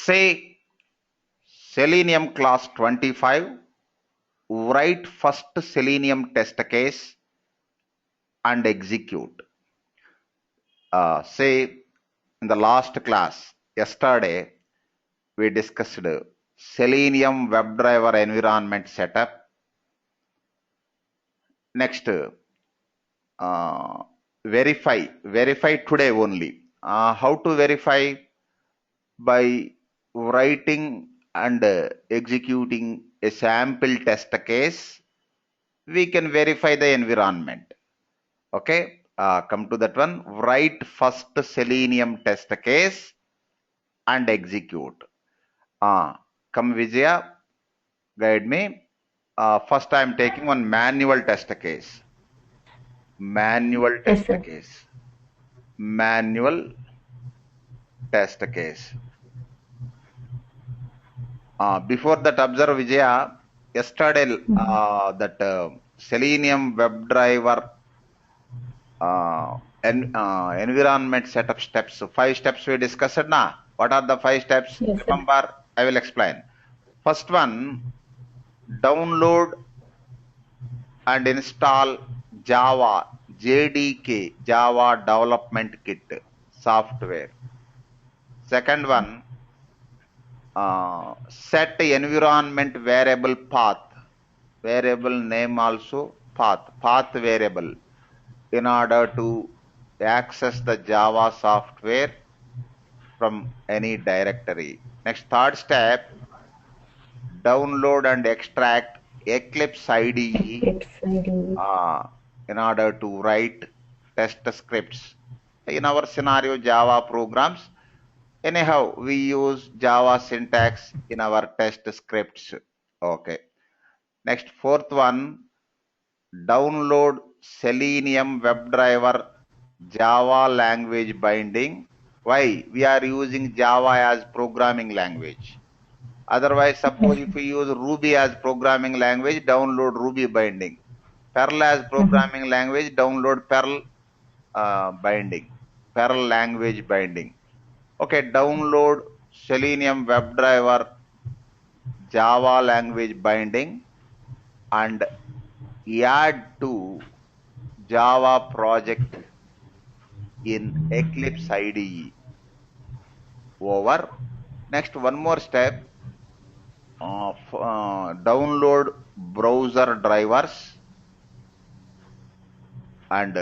Say Selenium class 25, write first Selenium test case and execute. Say in the last class, yesterday, we discussed Selenium WebDriver environment setup. Next, verify today only. How to verify? By writing and executing a sample test case, we can verify the environment. Okay, come to that one. Write first Selenium test case and execute. Come Vijaya, guide me. First I am taking one manual test case. Manual test case. Manual test case. Before that, observe Vijaya, yesterday that Selenium WebDriver environment setup steps, 5 steps we discussed now. What are the 5 steps? Yes, Remember, I will explain. First one, download and install Java JDK, Java Development Kit software. Second one, set environment variable path, variable name also path variable, in order to access the Java software from any directory. Next, third step, download and extract Eclipse IDE in order to write test scripts. In our scenario, Java programs, anyhow, we use Java syntax in our test scripts. Okay. Next, fourth one, download Selenium WebDriver Java language binding. Why? We are using Java as programming language. Otherwise, suppose if we use Ruby as programming language, download Ruby binding. Perl as programming language, download Perl binding. Perl language binding. Okay, download Selenium WebDriver Java language binding and add to Java project in Eclipse IDE. Over. Next, one more step. Download browser drivers and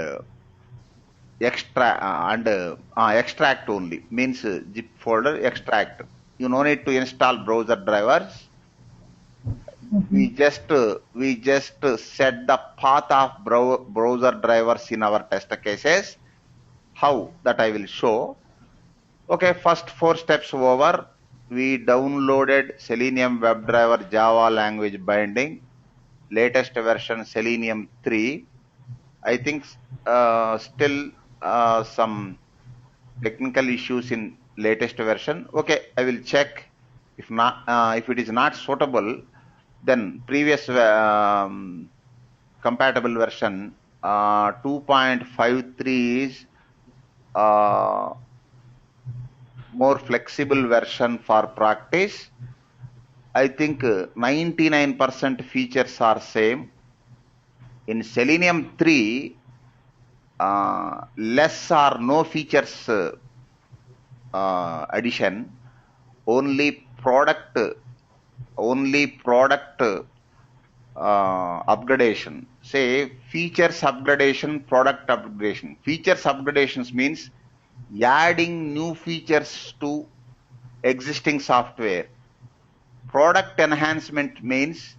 extract only, means zip folder extract. You no need to install browser drivers. We just set the path of browser drivers in our test cases. How? That I will show. Okay, first 4 steps over. We downloaded Selenium WebDriver Java language binding, latest version Selenium 3. I think still some technical issues in latest version. Okay, I will check. If not, if it is not suitable, then previous compatible version 2.53 is more flexible version for practice. I think 99% features are same. In Selenium 3, less or no features addition, only product upgradation. Say features upgradation, product upgradation. Features upgradations means adding new features to existing software. Product enhancement means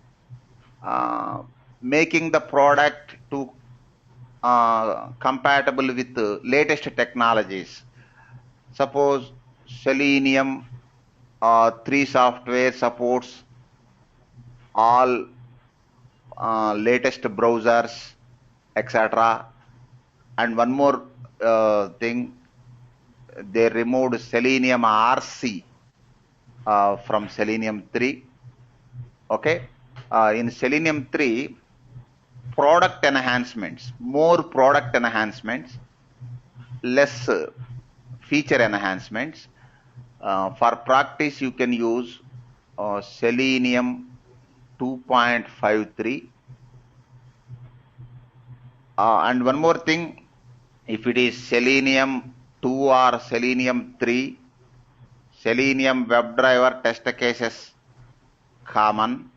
making the product to compatible with the latest technologies. Suppose Selenium 3 software supports all latest browsers, etc. And one more thing, they removed Selenium RC from Selenium 3. Okay, in Selenium 3, product enhancements, more product enhancements, less feature enhancements. For practice, you can use Selenium 2.53. And one more thing, if it is Selenium 2 or Selenium 3, Selenium WebDriver Test Cases common,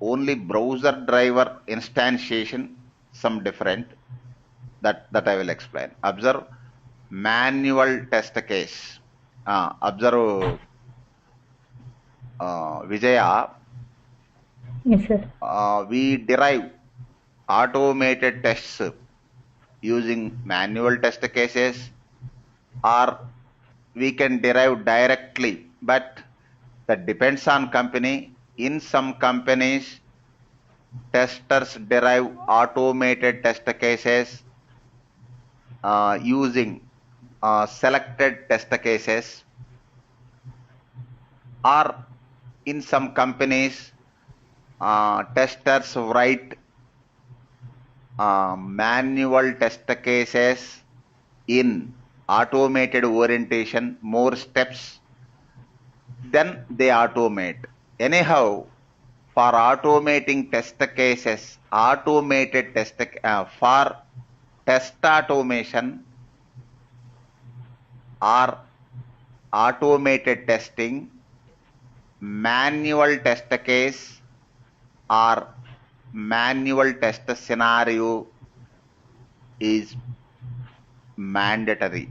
only browser driver instantiation, some different, that I will explain. Observe manual test case. Observe Vijaya. Yes, sir. We derive automated tests using manual test cases, or we can derive directly, but that depends on company. In some companies, testers derive automated test cases using selected test cases, or in some companies, testers write manual test cases in automated orientation, more steps, then they automate. Anyhow, for automating test cases, for test automation or automated testing, manual test case or manual test scenario is mandatory.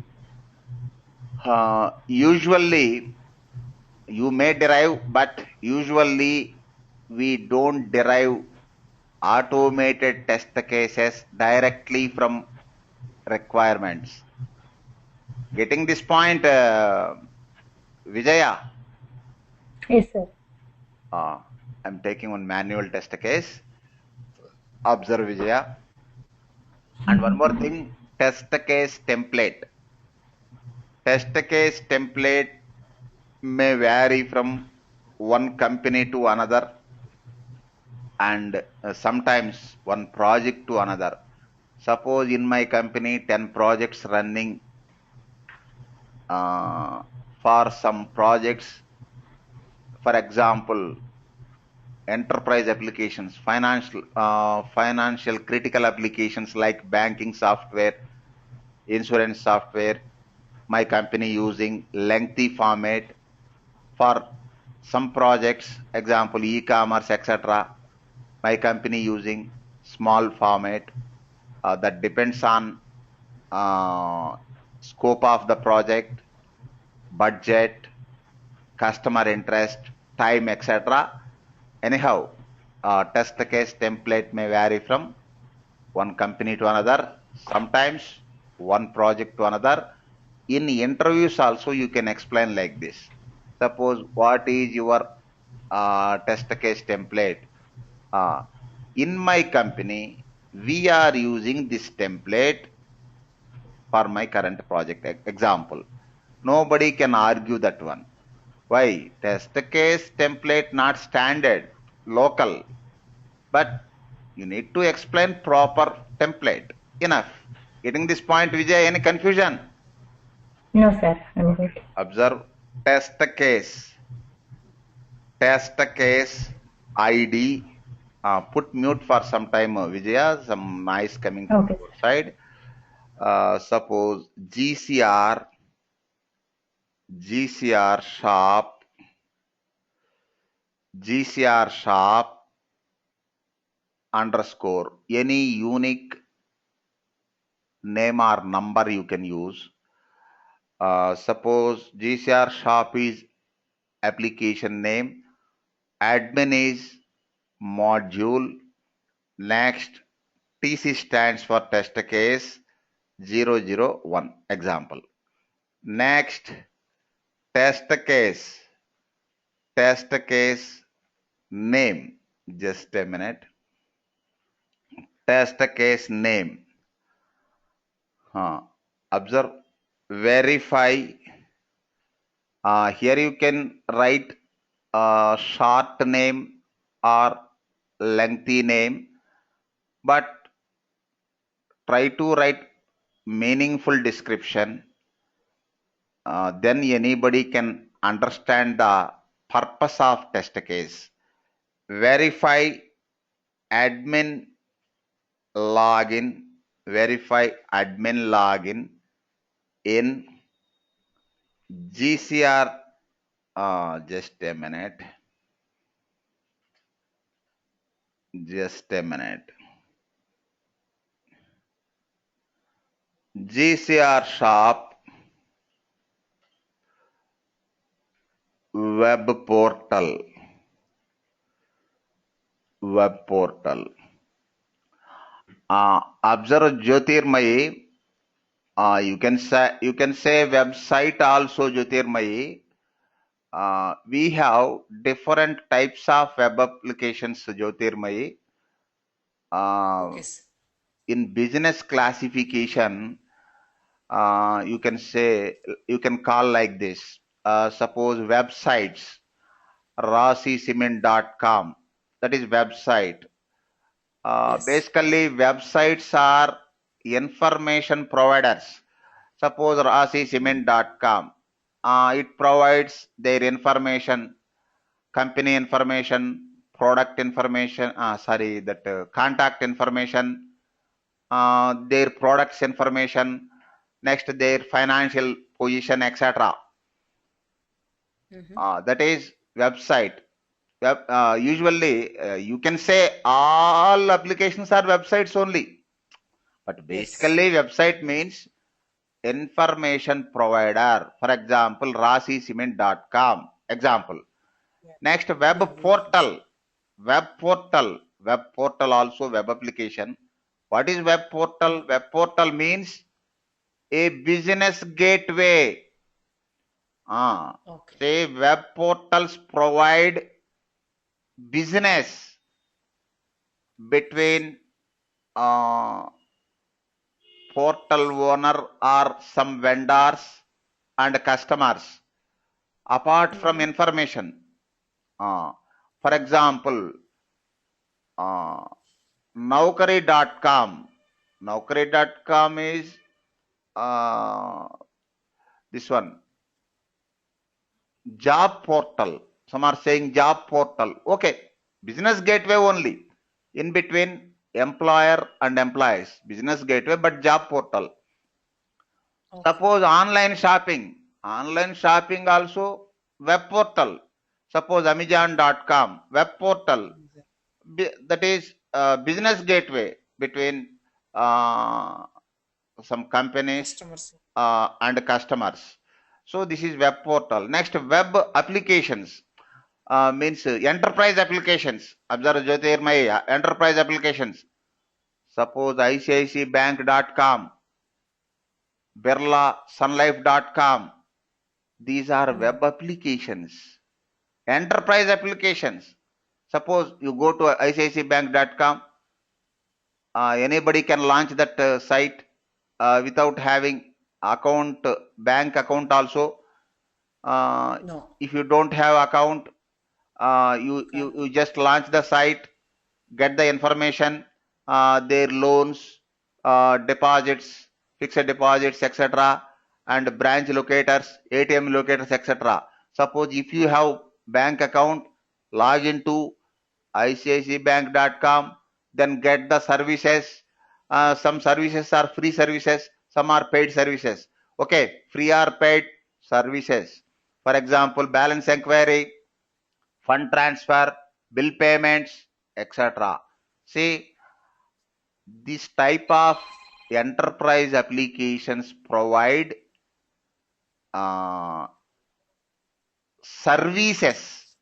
Usually, you may derive, but usually we don't derive automated test cases directly from requirements. Getting this point, Vijaya? Yes, sir. I'm taking one manual test case. Observe, Vijaya. And one more thing, test case template. Test case template may vary from one company to another, and sometimes one project to another. Suppose in my company 10 projects running. For some projects, for example, enterprise applications, financial critical applications like banking software, insurance software, my company using lengthy format. For some projects, example e-commerce, etc., my company using small format. That depends on scope of the project, budget, customer interest, time, etc. Anyhow, test case template may vary from one company to another, sometimes one project to another. In interviews also, you can explain like this. Suppose, what is your test case template? In my company, we are using this template for my current project. Example. Nobody can argue that one. Why? Test case template not standard, local, but you need to explain proper template. Enough. Getting this point, Vijay, any confusion? No, sir. I'm good. Observe test case. Test case ID. Put mute for some time, Vijaya. Some noise coming from Okay. your side. Suppose GCR sharp underscore, any unique name or number you can use. Suppose GCR sharp is application name, admin is module, next TC stands for test case 001, example. Next, test case name, just a minute. Test case name. Observe, verify. Here you can write short name or lengthy name, but try to write meaningful description. then anybody can understand the purpose of test case. Verify admin login, verify admin login in GCR. Just a minute. Just a minute. GCR shop web portal. Web portal. Observe Jyotirmayi. You can say website also, Jyotirmayi. We have different types of web applications, Jyotirmayi. Okay, sir. In business classification, you can call like this. Suppose websites, rawcement.com, that is website. Yes. Basically, websites are information providers. Suppose rawcement.com, it provides their information, company information, product information, contact information, their products information, next their financial position, etc. That is website. Usually, you can say all applications are websites only, but basically website means information provider. For example, rawcement.com. Example. Next, web portal. Web portal. Web portal also web application. What is web portal? Web portal means a business gateway. Okay. Say web portals provide business between portal owner or some vendors and customers apart from information. For example, Naukari.com. Naukari.com is this one, job portal. Some are saying job portal. Okay, business gateway only. In between employer and employees. Business gateway, but job portal. Okay. Suppose online shopping. Online shopping also web portal. Suppose Amazon.com, web portal. That is business gateway between some companies Customers. and customers. So this is web portal. Next, web applications means enterprise applications. Observe Jyotirmaya, enterprise applications. Suppose ICICIbank.com, Birla Sunlife.com. These are web applications. Enterprise applications. Suppose you go to ICICIbank.com, anybody can launch that site without having bank account also. No. If you don't have account, you just launch the site, get the information, their loans, deposits, fixed deposits, etc., and branch locators, ATM locators, etc. Suppose if you have bank account, log into ICICIbank.com, then get the services. Some services are free services, some are paid services. Okay, free or paid services. For example, balance inquiry, fund transfer, bill payments, etc. See, this type of enterprise applications provide services,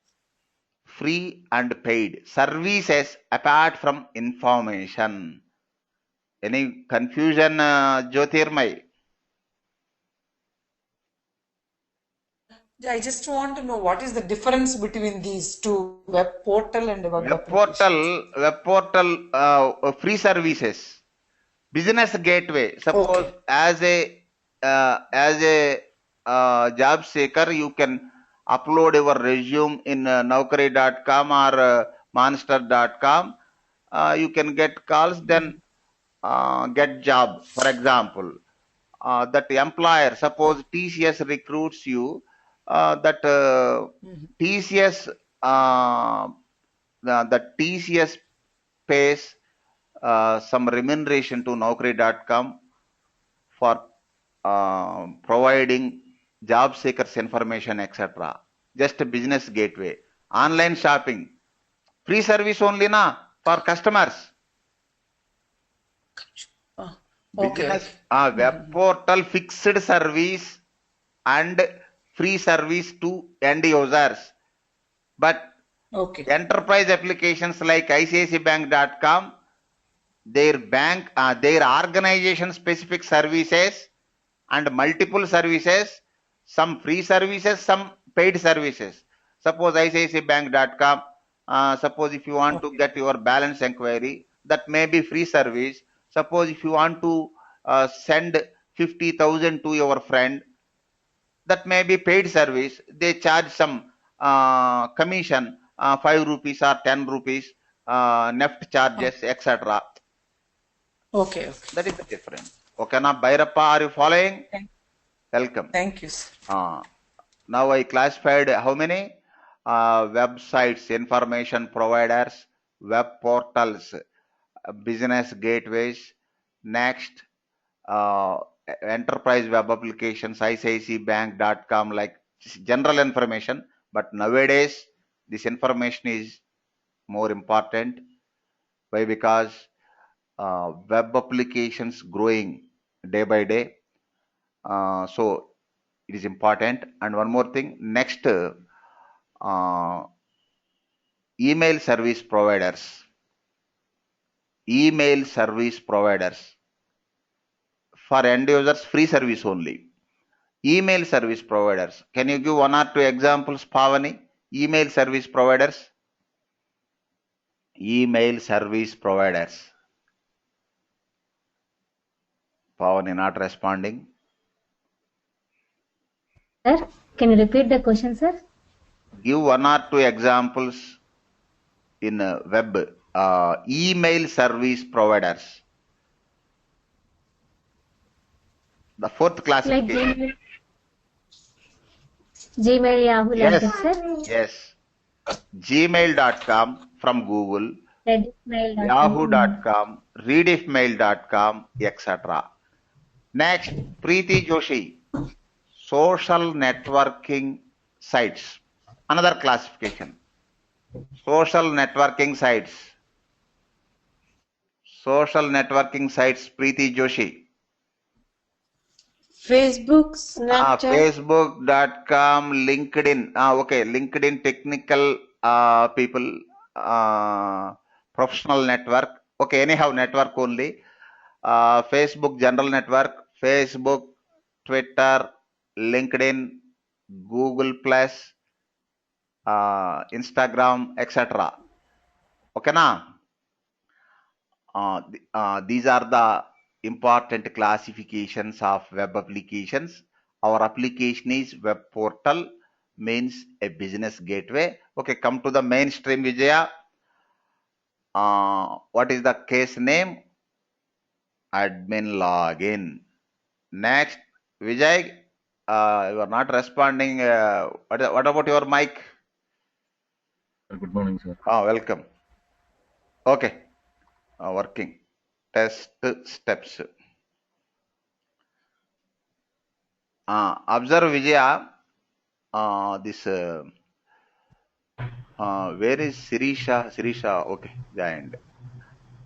free and paid services apart from information. Any confusion, Jyotirmay? I just want to know what is the difference between these two, web portal and web Web portal, free services, business gateway. Suppose as a job seeker, you can upload your resume in Naukari.com or Monster.com. You can get calls, then get job. For example, that employer, suppose TCS recruits you, that TCS, the TCS pays some remuneration to Naukri.com for providing job seekers information, etc. Just a business gateway. Online shopping, free service only na for customers. Okay. Business web portal fixed service and free service to end users. But Okay. enterprise applications like ICICIbank.com, their bank, their organization specific services and multiple services, some free services, some paid services. Suppose ICICIbank.com, suppose if you want to get your balance inquiry, that may be free service. Suppose if you want to send 50,000 to your friend, that may be paid service. They charge some commission, 5 rupees or 10 rupees, neft charges, etc. Okay. That is the difference. Okay, now Bhairappa, are you following? Welcome. Thank you, sir. Now I classified how many websites, information providers, web portals, business gateways. Next, enterprise web applications, ICICIbank.com, like general information. But nowadays, this information is more important. Why? Because web applications growing day by day. So it is important. And one more thing, next, email service providers. Email service providers for end users, free service only. Email service providers. Can you give one or two examples, Pavani? Email service providers. Email service providers. Pavani not responding. Sir, can you repeat the question, sir? Give one or two examples in web. Email service providers. The fourth classification. Like Gmail, Yahoo, like that, sir? Yes. Gmail.com from Google, Redismail.com. Yahoo.com, Rediffmail.com, etc. Next, Preeti Joshi, social networking sites. Another classification. Social networking sites. Social networking sites, Preeti Joshi. Facebook, Snapchat. Facebook.com, LinkedIn. Okay, LinkedIn technical people, professional network. Okay, anyhow, network only. Facebook general network, Facebook, Twitter, LinkedIn, Google Plus, Instagram, etc. Okay, na? These are the important classifications of web applications. Our application is web portal, means a business gateway. Okay, come to the mainstream, Vijaya. What is the case name? Admin login. Next, Vijay, you are not responding. What about your mic? Good morning, sir. Welcome. Okay, working. Test steps. Observe Vijaya. This where is Sirisha? Sirisha, okay, joined.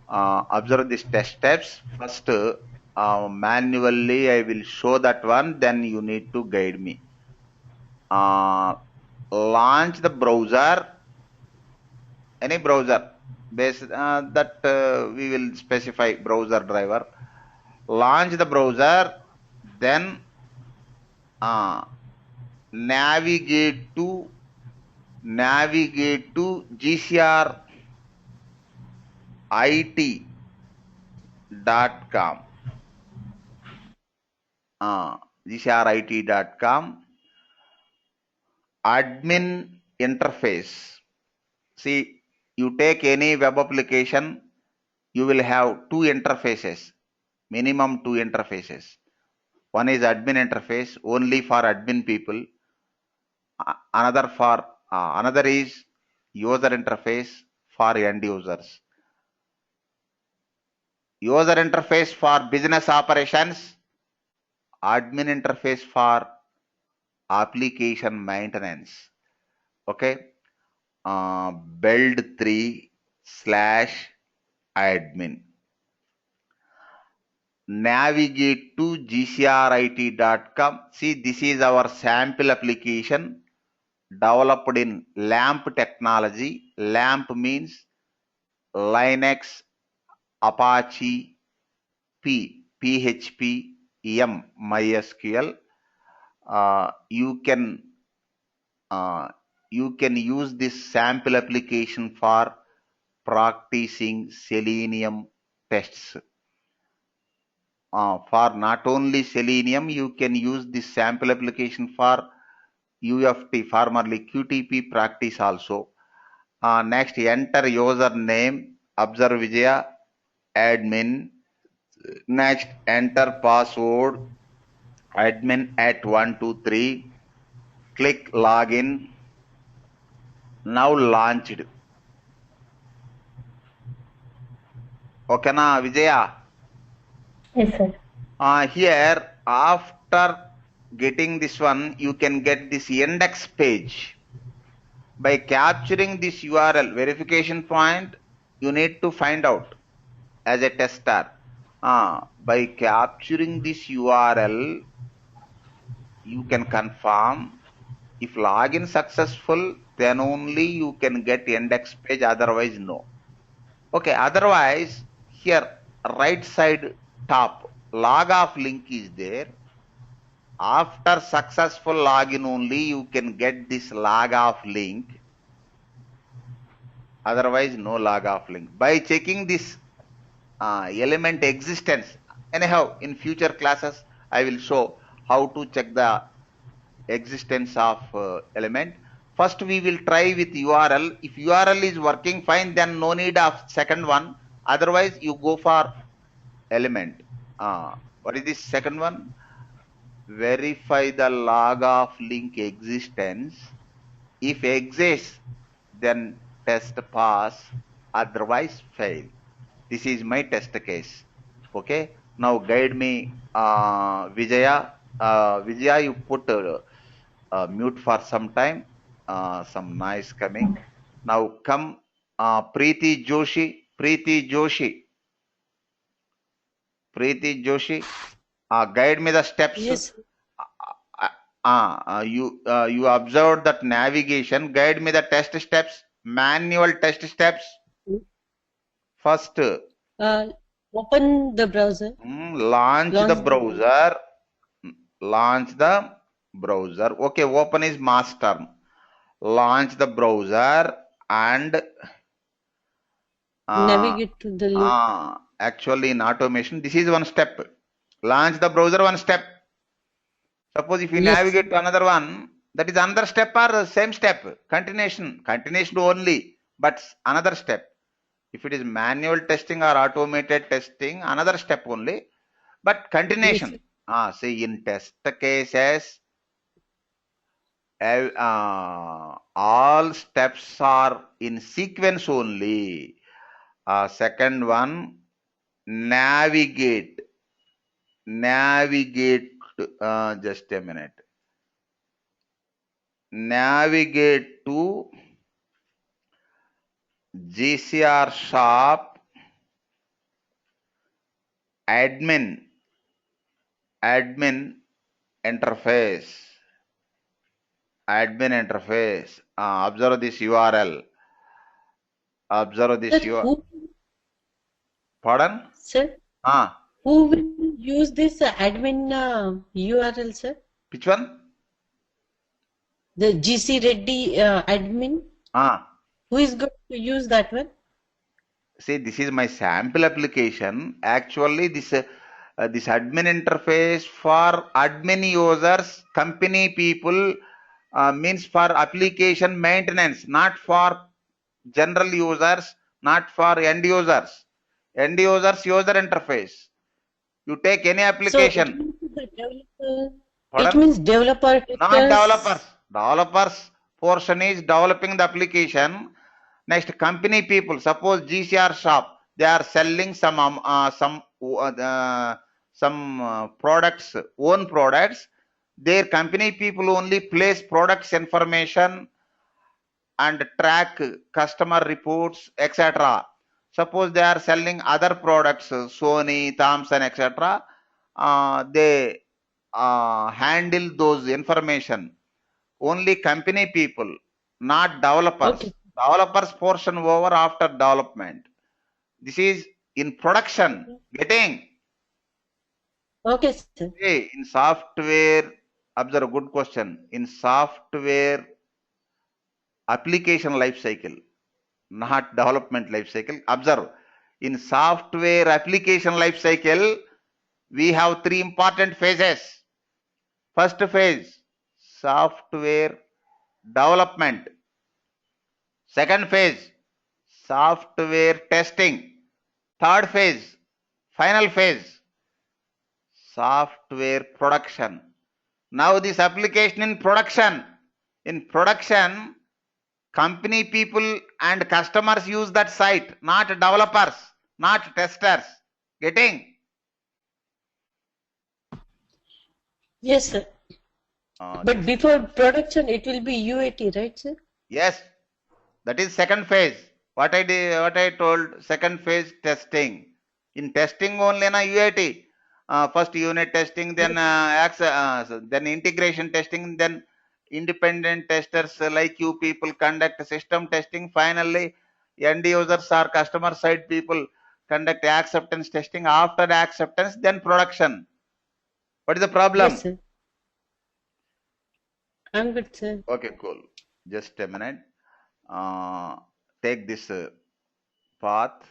Observe these test steps. First, manually I will show that one. Then you need to guide me. Launch the browser. Any browser. Based that we will specify browser driver. Launch the browser. Then navigate to gcrit.com. gcrit.com. Admin interface. See, you take any web application, you will have two interfaces, minimum two interfaces. One is admin interface only for admin people. Another is user interface for end users. User interface for business operations, admin interface for application maintenance. Okay. Build 3/admin. Navigate to gcrit.com. See, this is our sample application developed in LAMP technology. LAMP means Linux, Apache, PHP, MySQL. You can use this sample application for practicing Selenium tests. For not only Selenium, you can use this sample application for UFT, formerly QTP practice also. Next, enter username, observe Vijaya, admin. Next, enter password, admin at 123. Click login. Now launched. Okay, na Vijaya? Yes, sir. Here, after getting this one, you can get this index page. By capturing this URL verification point, you need to find out as a tester. By capturing this URL, you can confirm. If login successful, then only you can get index page, otherwise no. Okay, otherwise here right side top log off link is there. After successful login only you can get this log off link, otherwise no log off link. By checking this element existence, anyhow in future classes I will show how to check the existence of element. First we will try with URL. If URL is working fine, then no need of second one, otherwise you go for element. What is this second one? Verify the log of link existence. If exists, then test pass, otherwise fail. This is my test case. Okay. Now guide me, Vijaya. Vijaya, you put mute for some time. Some noise coming. Now come, Preeti Joshi. Preeti Joshi. Preeti Joshi. Guide me the steps. Yes. You observed that navigation. Guide me the test steps. Manual test steps. First, Open the browser. launch the browser. Launch the browser. Okay, open is master. Launch the browser and Navigate to the link. actually in automation, this is one step. Launch the browser, one step. Suppose if you navigate to another one, that is another step or same step? Continuation only, but another step. If it is manual testing or automated testing, another step only, but continuation. See, in test cases, all steps are in sequence only. Second one, navigate. Just a minute. Navigate to GCR shop admin interface. Observe this URL. Pardon? Sir? Who will use this admin URL, sir? Which one? The GC Reddy admin. Who is going to use that one? See, this is my sample application. Actually, this admin interface for admin users, company people, means for application maintenance, not for general users, not for end users. End users user interface. You take any application. So, It means developer Not developers. Developers portion is developing the application. Next, company people. Suppose GCR shop, they are selling some products, own products. Their company people only place products information and track customer reports, etc. Suppose they are selling other products, Sony, Thomson, etc. They handle those information. Only company people, not developers. Okay. Developers portion over after development. This is in production. Getting? Okay, sir. Hey, in software, observe a good question. In software application life cycle, not development life cycle. Observe, in software application life cycle, we have three important phases. First phase, software development. Second phase, software testing. Third phase, final phase, software production. Now this application in production. In production, company people and customers use that site, not developers, not testers. Getting? Yes, sir. But before production, it will be UAT, right, sir? Yes, that is second phase. What I told, second phase testing. In testing only na UAT. First unit testing, then then integration testing, then independent testers like you people conduct system testing. Finally, end users or customer side people conduct acceptance testing. After acceptance, then production. What is the problem? Yes, sir. I'm good, sir. Okay, cool. Just a minute. Take this path,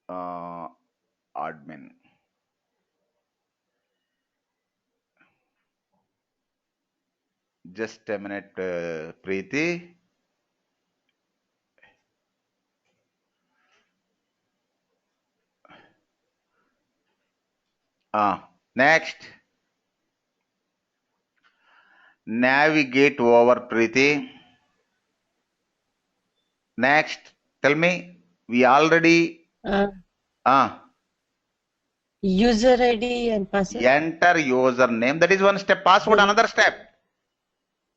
admin. Just a minute, Preeti. Next, navigate over, Preeti. Next, tell me, we already User ID and password. enter username. That is one step. Password, another step.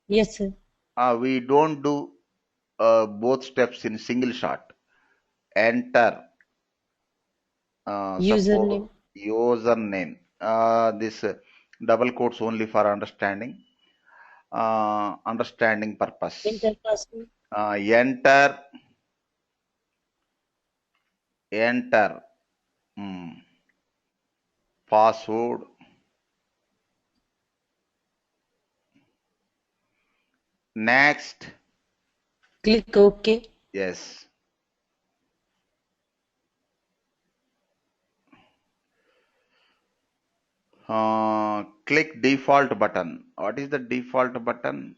Yes, sir. We don't do both steps in single shot. Enter Username. Username. This double quotes only for understanding. Understanding purpose. Enter password. Enter password. Next. Click OK. Yes. Click default button. What is the default button?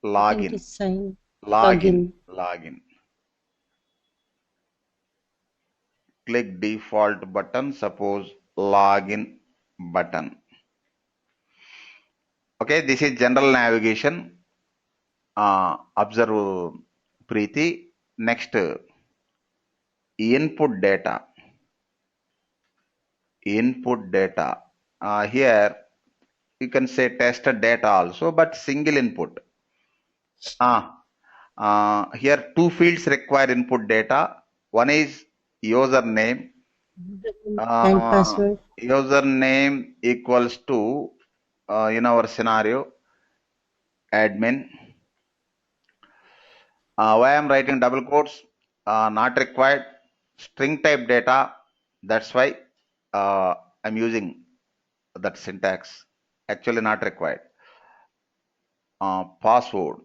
Login. Sign. Login. Click default button. Suppose login button. Okay, this is general navigation. Observe, Preeti. Next, input data. Input data. Here you can say tested data also, but single input. Here two fields require input data. One is username. And password. Username equals to, in our scenario, admin. Why I am writing double quotes? Not required. String type data. That's why I'm using that syntax. Actually not required. Password.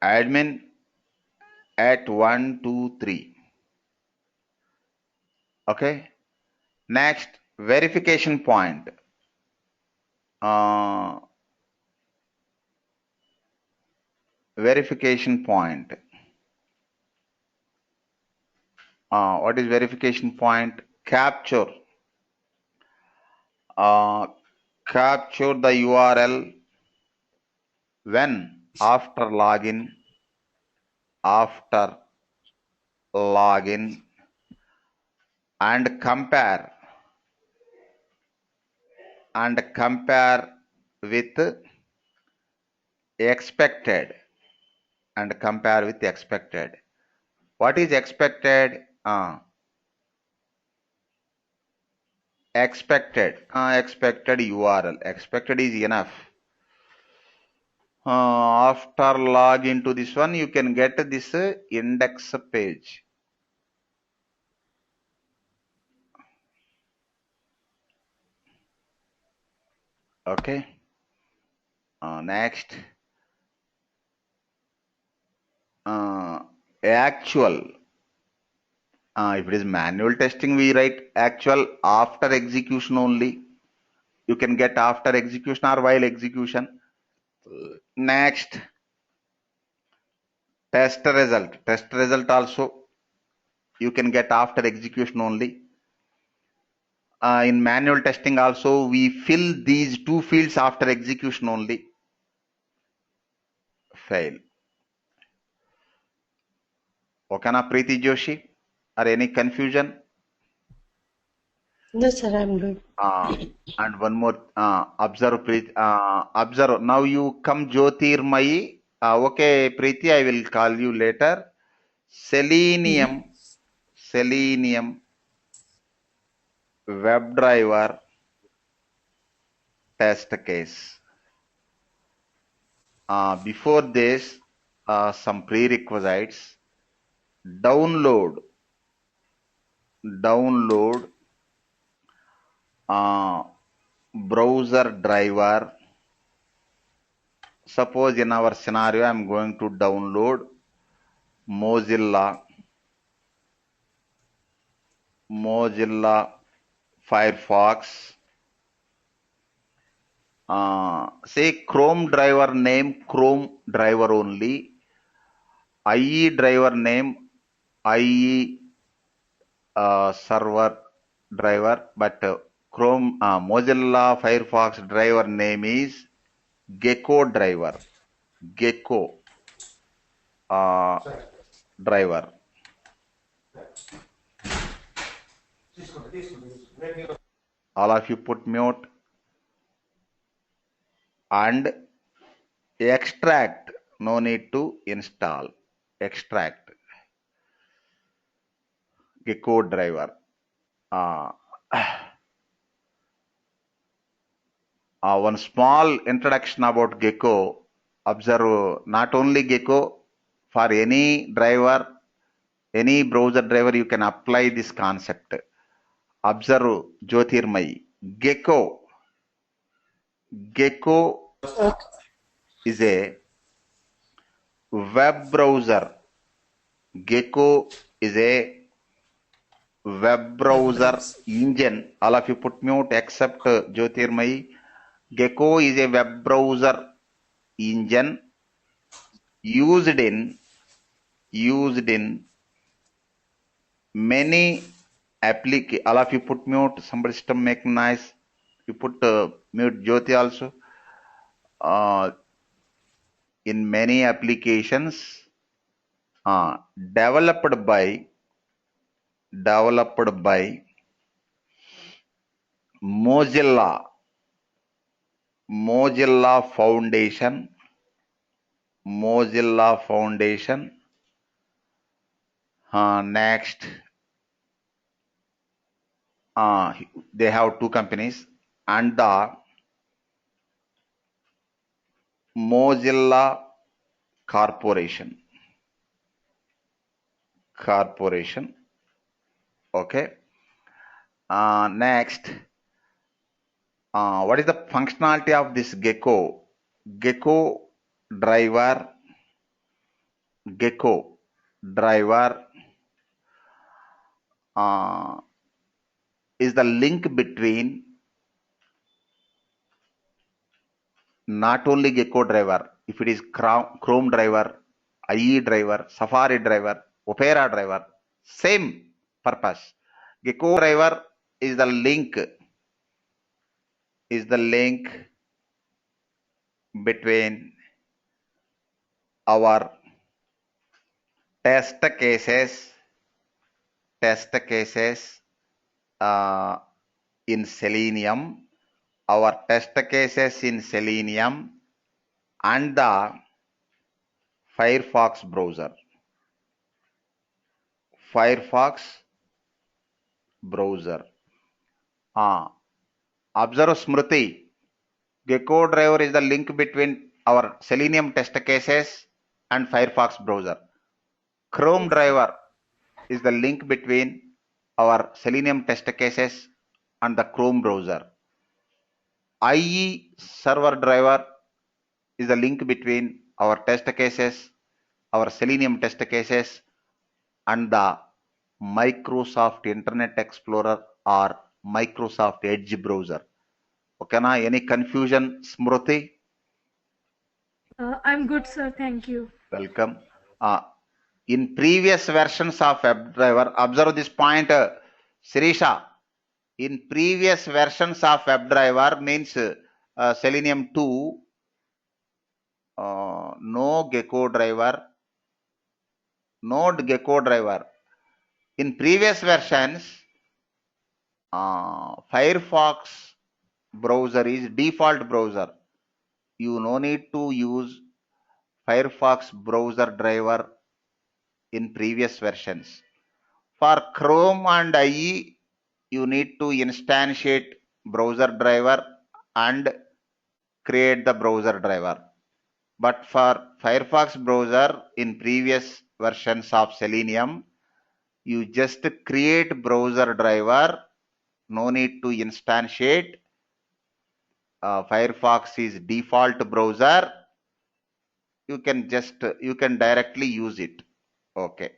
Admin at 123. Okay. Next, verification point. Verification point. What is verification point? Capture capture the URL when after login and compare with expected What is expected? Expected URL. Expected is enough. After log into this one, you can get this index page. Okay. Next. Actual. If it is manual testing, we write actual after execution only. You can get after execution or while execution. Next. Test result. Test result also you can get after execution only. In manual testing also, we fill these two fields after execution only. Fail. Okay, na Preeti Joshi? Or any confusion? No, sir, I'm good. And one more, observe Preeti. Observe. Now you come Jyotirmayi. Okay, Preeti, I will call you later. Selenium WebDriver Test Case. Before this, some prerequisites. Download browser driver. Suppose in our scenario, I'm going to download Mozilla Firefox. Say Chrome driver name, Chrome driver only. IE driver name, IE server driver, but Chrome Mozilla Firefox driver name is Gecko driver. Gecko driver. All of you put mute and extract. No need to install. Extract Gecko driver. One small introduction about Gecko. Observe not only Gecko, for any driver, any browser driver, you can apply this concept. Observe Jyotirmayi. Gecko is a web browser. Gecko is a web browser engine. All of you put mute except Jyotirmayi. Gecko is a web browser engine used in many applications. All of you put mute. Somebody system make noise. You put mute Jyoti also. In many applications developed by Mozilla Foundation. Next, they have two companies and the Mozilla Corporation. Okay. Next, what is the functionality of this Gecko? Gecko driver is the link between not only Gecko driver, if it is Chrome driver, IE driver, Safari driver, Opera driver, same purpose. Gecko driver is the link between our test cases in Selenium, our test cases in Selenium and the Firefox browser. Observe Smriti. Gecko driver is the link between our Selenium test cases and Firefox browser. Chrome driver is the link between our Selenium test cases and the Chrome browser. IE server driver is the link between our test cases, our Selenium test cases, and the Microsoft Internet Explorer or Microsoft Edge browser. Okay, na? Any confusion, Smriti? I'm good, sir. Thank you. Welcome. In previous versions of WebDriver, observe this point, Sirisha. In previous versions of WebDriver means Selenium 2, no Gecko driver, Node Gecko driver. In previous versions, Firefox browser is default browser. You no need to use Firefox browser driver in previous versions. For Chrome and IE, you need to instantiate browser driver and create the browser driver. But for Firefox browser in previous versions of Selenium, you just create browser driver, no need to instantiate. Firefox is default browser. You can directly use it. Okay.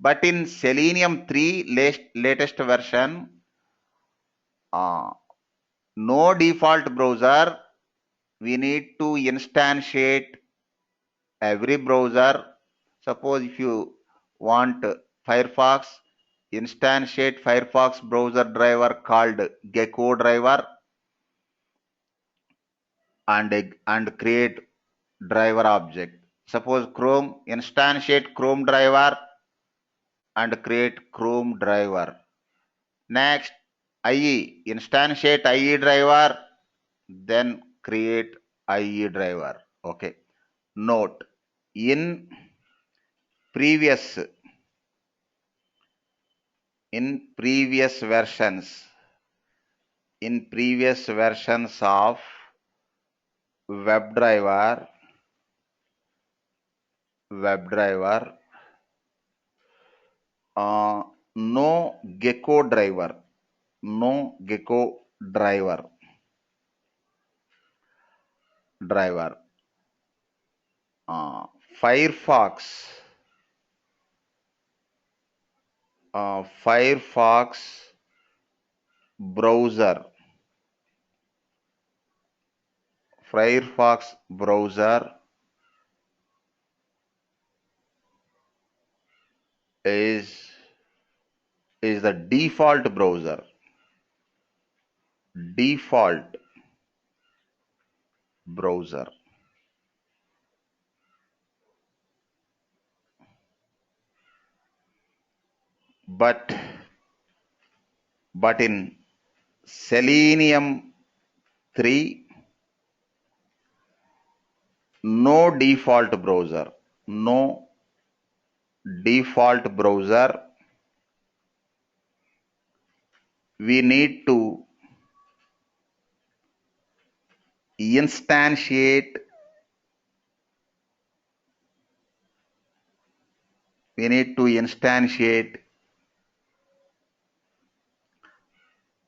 But in Selenium 3 latest version, no default browser. We need to instantiate every browser. Suppose if you want Firefox, instantiate Firefox browser driver called Gecko driver and create driver object. Suppose Chrome, instantiate Chrome driver and create Chrome driver. Next, IE, instantiate IE driver, then create IE driver. Okay. Note, in previous versions of WebDriver, no Gecko driver, Firefox browser is the default browser. But in Selenium 3, no default browser. We need to instantiate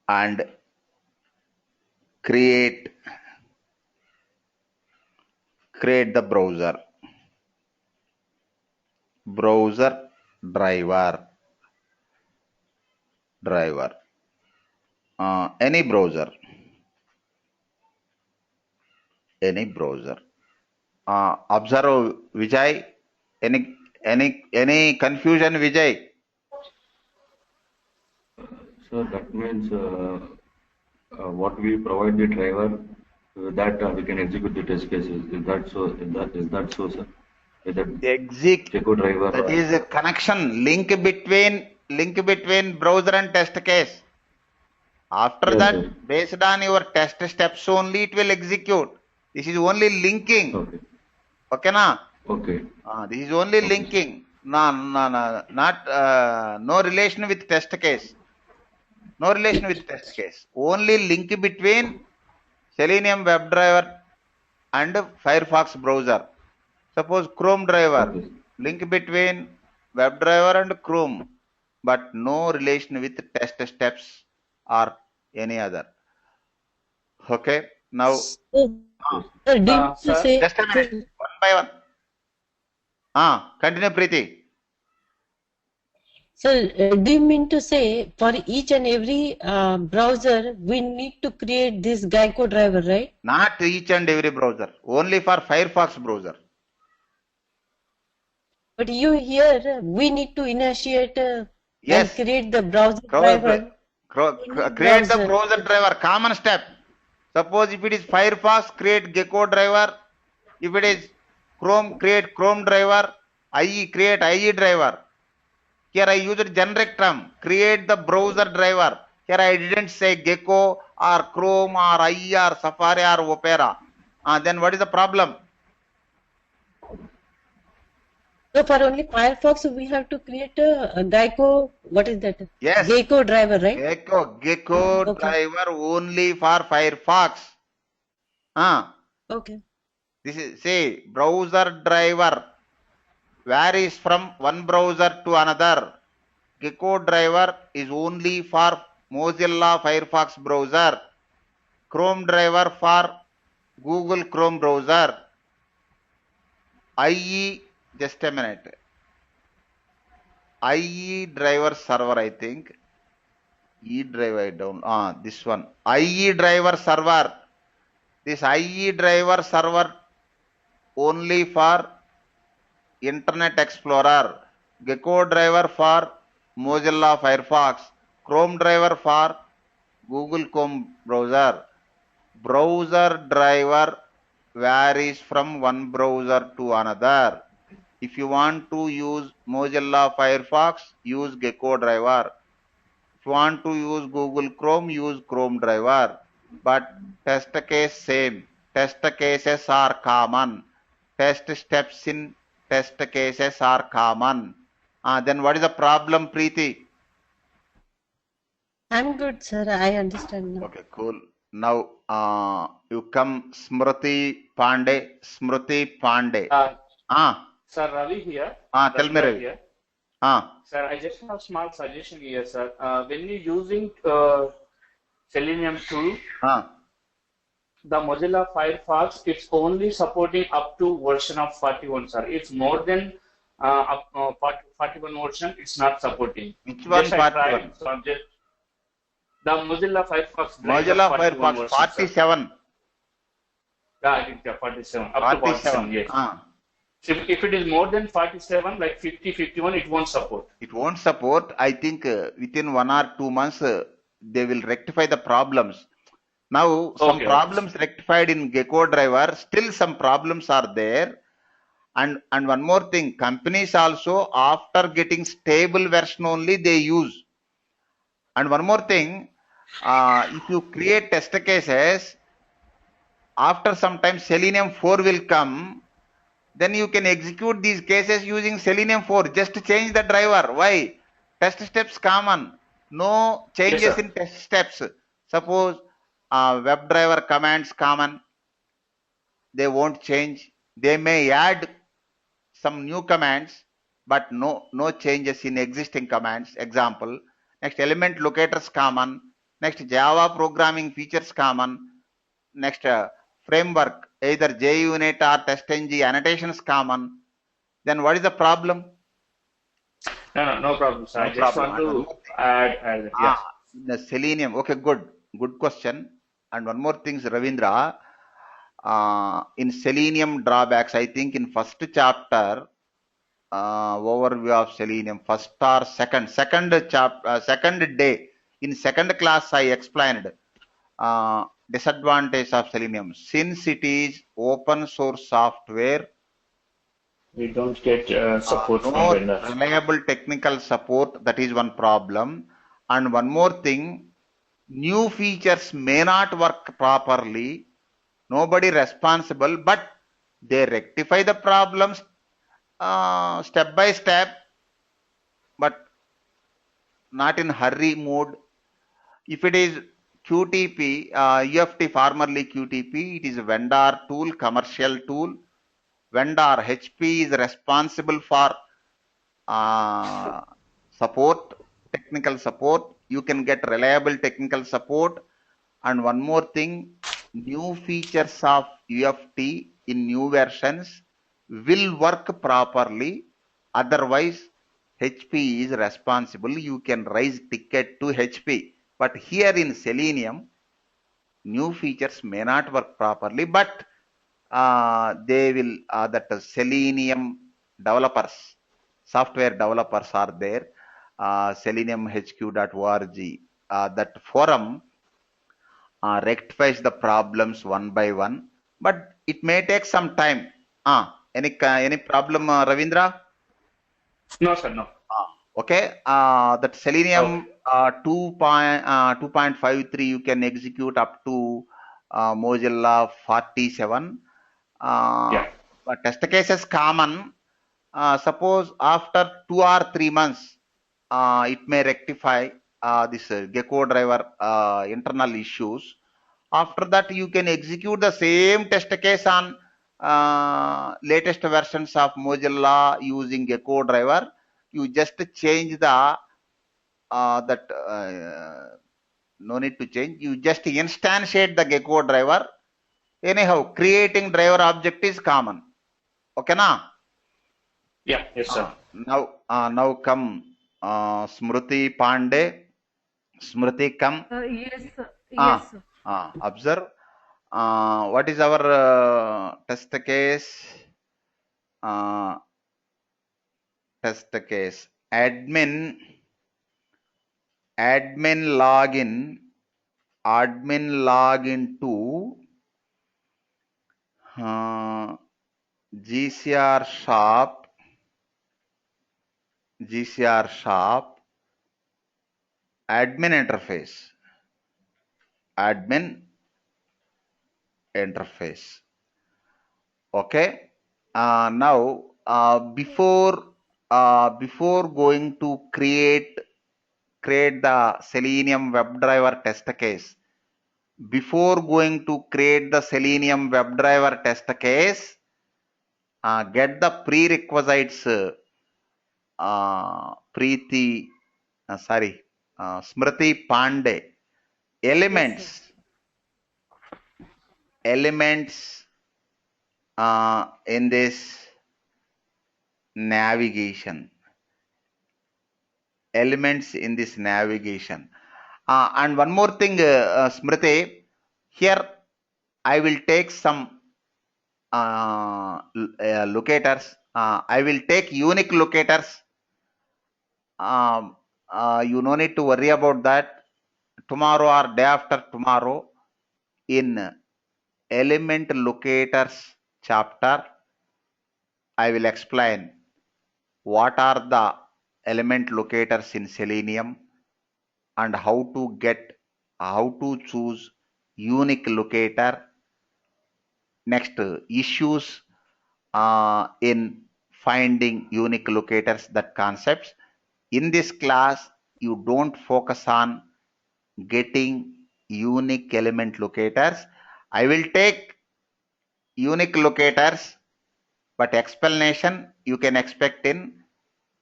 and create the browser driver. Any browser. Observe Vijay. Any confusion, Vijay? So that means what we provide the driver that we can execute the test cases. Is that so? Is that so, sir? With the Gecko driver. That is a connection link between browser and test case. After that, sir. based on your test steps only, it will execute. This is only linking. Okay. Okay, na? Okay. This is only linking. No, not no relation with test case. No relation with test case. Only link between Selenium WebDriver and Firefox browser. Suppose Chrome driver, Okay. link between WebDriver and Chrome, but no relation with test steps or any other. Okay, now So, sir, do you Sir, say, just a minute, one by one. Continue, Preeti. so do you mean to say for each and every browser we need to create this Gecko driver, right? Not each and every browser, only for Firefox browser. But you here we need to initiate Yes. and create the browser driver. Create the browser driver, common step. Suppose if it is Firefox, create Gecko driver. If it is Chrome, create Chrome driver. IE, create IE driver. Here I used generic term, create the browser driver. Here I didn't say Gecko or Chrome or IE or Safari or Opera. Then what is the problem? So for only Firefox we have to create a Gecko, what is that? Yes. Gecko driver, right? Gecko Okay. driver only for Firefox. Okay. This is, say, browser driver varies from one browser to another. Gecko driver is only for Mozilla Firefox browser. Chrome driver for Google Chrome browser. IE, just a minute. IE driver server, I think. E driver I don't. This one. IE driver server. This IE driver server only for Internet Explorer. Gecko driver for Mozilla Firefox. Chrome driver for Google Chrome browser. Browser driver varies from one browser to another. If you want to use Mozilla Firefox, use Gecko driver. If you want to use Google Chrome, use Chrome driver. But test case same. Test cases are common. Test steps in test cases are common. Then what is the problem, Preeti? I'm good, sir. I understand now. Okay, cool. Now you come Smriti Pandey. Sir, Ravi here. Tell me, Ravi. Here. Ah. Sir, I just have a small suggestion here, sir. When you're using Selenium tool, the Mozilla Firefox, it's only supporting up to version of 41, sir. It's more than 41 version, it's not supporting. Which one? Just I tried, so I'm just the Mozilla Firefox. Mozilla Firefox version, 47. Sir. Yeah, I think 47. Up to 47, yes. So if it is more than 47, like 50, 51, it won't support. It won't support. I think within 1 or 2 months, they will rectify the problems. Now, some problems rectified in Gecko driver, still some problems are there. And one more thing, companies also, after getting stable version only, they use. And one more thing, if you create test cases, after some time Selenium 4 will come, then you can execute these cases using Selenium 4. Just change the driver. Why? Test steps common. No changes in test steps. Suppose WebDriver commands common. They won't change. They may add some new commands, but no changes in existing commands. Example. Next, Element Locators common. Next, Java programming features common. Next, framework, either JUnit or TestNG annotations common. Then what is the problem? No problem, sir. I just want to add that. Yes. The Selenium. Okay, good question. And one more thing, Ravindra. In Selenium drawbacks, I think in first chapter, overview of Selenium, first or second day, In second class, I explained disadvantage of Selenium. Since it is open source software, we don't get support from no vendors. reliable technical support. That is one problem. And one more thing, new features may not work properly. Nobody responsible, but they rectify the problems step by step, but not in hurry mode. If it is QTP, UFT, formerly QTP, it is a vendor tool, commercial tool. Vendor HP is responsible for support, technical support. You can get reliable technical support. And one more thing, new features of UFT in new versions will work properly. Otherwise, HP is responsible. You can raise ticket to HP. But here in Selenium, new features may not work properly, but they will, that Selenium developers, software developers are there, seleniumhq.org, that forum rectifies the problems one by one, but it may take some time. Any problem, Ravindra? No, sir, no. Okay, that Selenium 2.53 you can execute up to Mozilla 47. But test cases common. Suppose after 2 or 3 months, it may rectify this Gecko driver internal issues. After that, you can execute the same test case on latest versions of Mozilla using Gecko driver. You just change the no need to change. You just instantiate the Gecko driver. Anyhow, creating driver object is common. Okay, na? Yeah, yes, sir. Now come Smriti Pandey. Smriti, come. Yes, sir. Yes, sir. Observe. What is our test case? Test case. Admin login to GCR shop admin interface. Okay. Now before going to create the Selenium WebDriver test case, before going to create the Selenium WebDriver test case, get the prerequisites. Smriti Pandey. Elements in this navigation. Elements in this navigation. And one more thing, Smriti, here I will take some locators. I will take unique locators. You no need to worry about that. Tomorrow or day after tomorrow, in Element Locators chapter, I will explain what are the element locators in Selenium and how to choose unique locator. Next, issues in finding unique locators, that concepts. In this class, you don't focus on getting unique element locators. I will take unique locators, but explanation you can expect in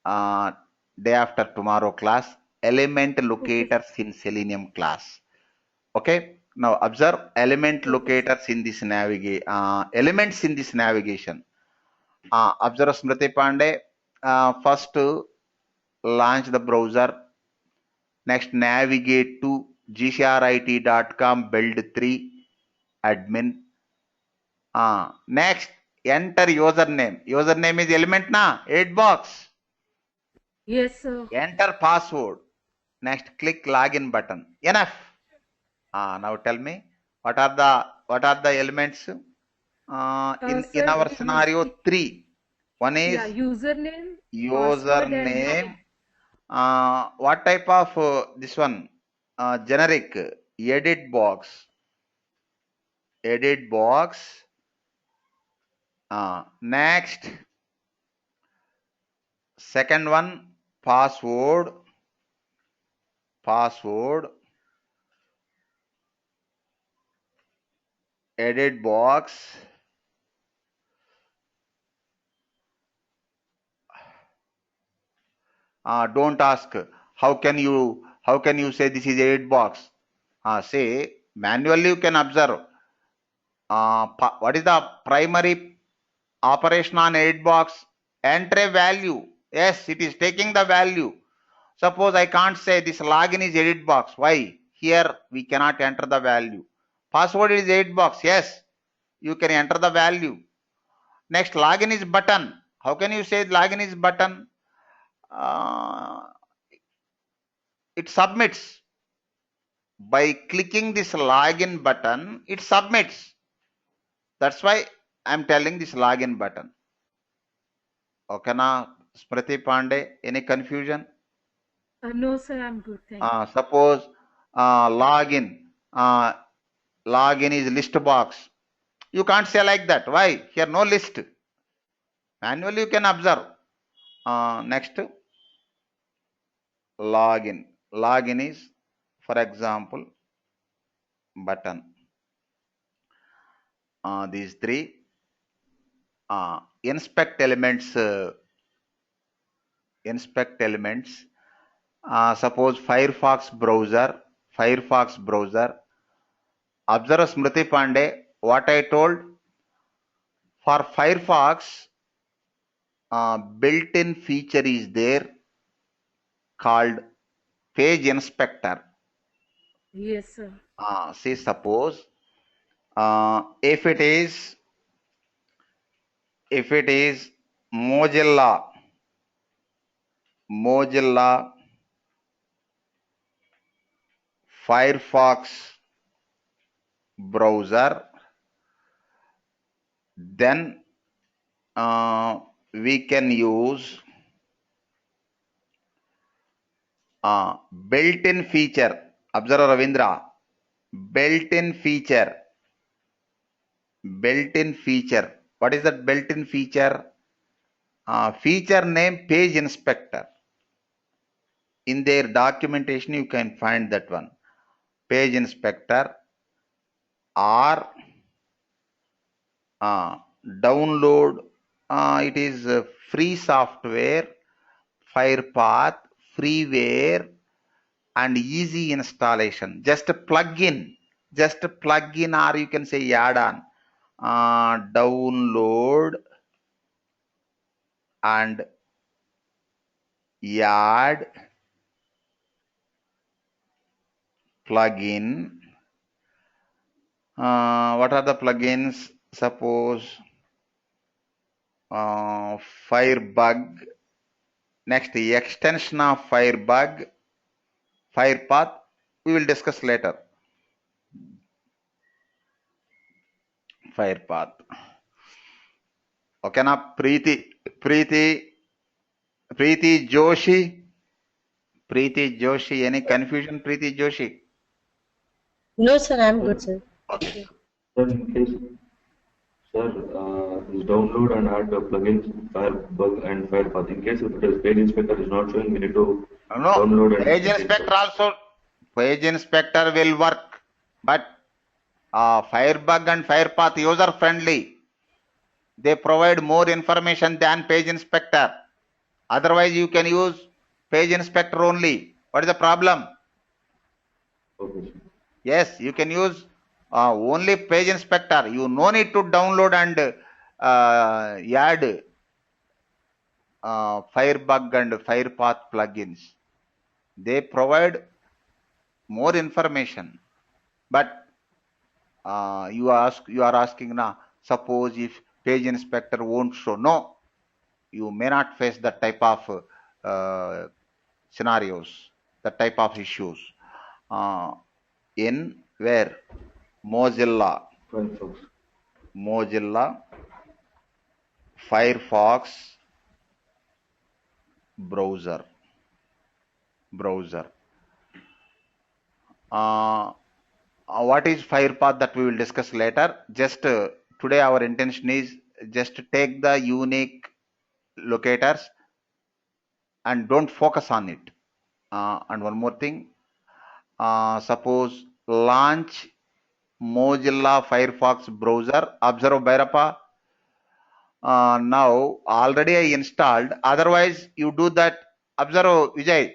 day after tomorrow class, element locators in Selenium class. Okay. Now observe element locators in this elements in this navigation. Observe Smriti Pandey. First, launch the browser. Next, navigate to gcrit.com build 3 admin. Next, enter username. Username is element na 8 box. Yes, sir. Enter password. Next, click login button. Enough. Now tell me, what are the elements in Sir, our scenario? 3. One is username, password, and username. What type of this one? Generic edit box. Edit box. Next, second one, password. Password. Edit box. Don't ask how can you say this is edit box. Say manually you can observe what is the primary operation on edit box. Enter a value. Yes, it is taking the value. Suppose I can't say this login is edit box. Why? Here we cannot enter the value. Password is edit box. Yes, you can enter the value. Next, login is button. How can you say login is button? It submits. By clicking this login button, it submits. That's why I'm telling this login button. Okay, na Smriti Pandey, any confusion? no, sir, I'm good. Thank you. Suppose login is list box. You can't say like that. Why? Here no list. Manually you can observe. Next, login. Login is, for example, button. These 3. Inspect elements. Inspect elements. Suppose Firefox browser. Observe Smriti Pandey. What I told for Firefox, built-in feature is there called page inspector. Yes, sir. Say suppose if it is Mozilla Firefox browser, then we can use built-in feature. Observe Ravindra. Built-in feature. What is that built-in feature? Feature name page inspector. In their documentation you can find that one. Page inspector or download. It is free software, FirePath, freeware, and easy installation. Just a plug-in, or you can say add-on. Download and add plugin. What are the plugins? Suppose Firebug. Next, the extension of Firebug, FirePath, we will discuss later. FirePath. Okay, now Preeti Joshi. Any confusion, Preeti Joshi? No, sir, I'm good, sir. Okay. Sir, in case, sir, this download and add the plugins, Firebug and FirePath. In case if it is page inspector is not showing, we need to download and page inspector also. Page inspector will work, but Firebug and FirePath user friendly. They provide more information than page inspector. Otherwise, you can use page inspector only. What is the problem? Okay. Yes, you can use only page inspector. You no need to download and add Firebug and FirePath plugins. They provide more information. But you are asking now, suppose if page inspector won't show. No, you may not face that type of scenarios. the type of issues. In where? Mozilla Firefox browser. What is FirePath, that we will discuss later. Just today our intention is just to take the unique locators and don't focus on it. And one more thing, suppose launch Mozilla Firefox browser. Observe Bhairappa. Now already I installed. Otherwise you do that. Observe Vijay.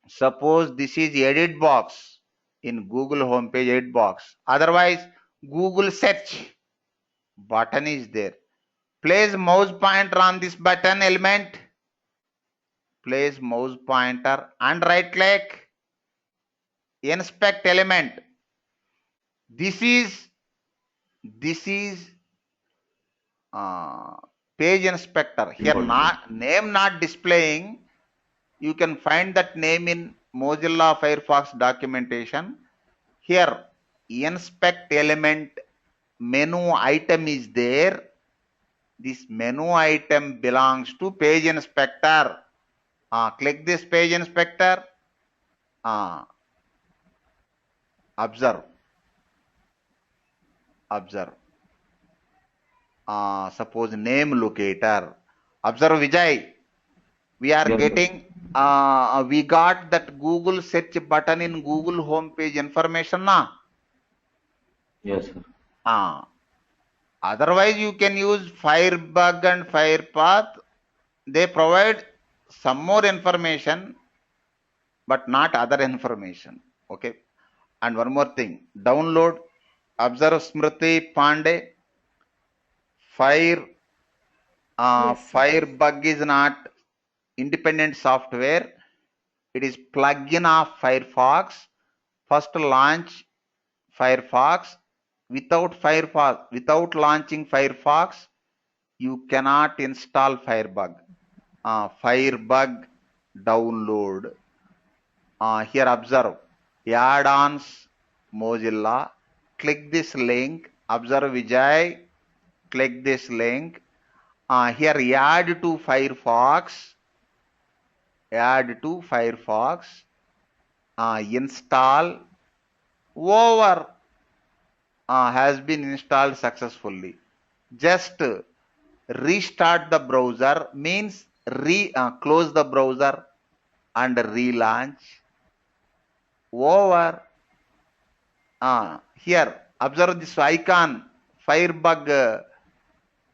Suppose this is edit box in Google homepage, edit box. Otherwise Google search button is there. Place mouse pointer on this button element. Place mouse pointer and right click. Inspect element. This is page inspector. Here name not displaying. You can find that name in Mozilla Firefox documentation. Here inspect element menu item is there. This menu item belongs to page inspector. Click this page inspector. Observe. Suppose name locator. Observe Vijay. We are getting, we got that Google search button in Google homepage information na? Yes, sir. Otherwise you can use Firebug and FirePath. They provide some more information, but not other information. Okay. And one more thing, download. Observe Smriti Pandey. Firebug is not independent software. It is plugin of Firefox. First launch Firefox. Without launching Firefox, you cannot install Firebug. Firebug download. Here observe add-ons Mozilla. Click this link. Observe Vijay. Click this link. Here add to Firefox. Install. Over. Has been installed successfully. Just restart the browser, means close the browser and relaunch. Over. Here observe this icon, Firebug.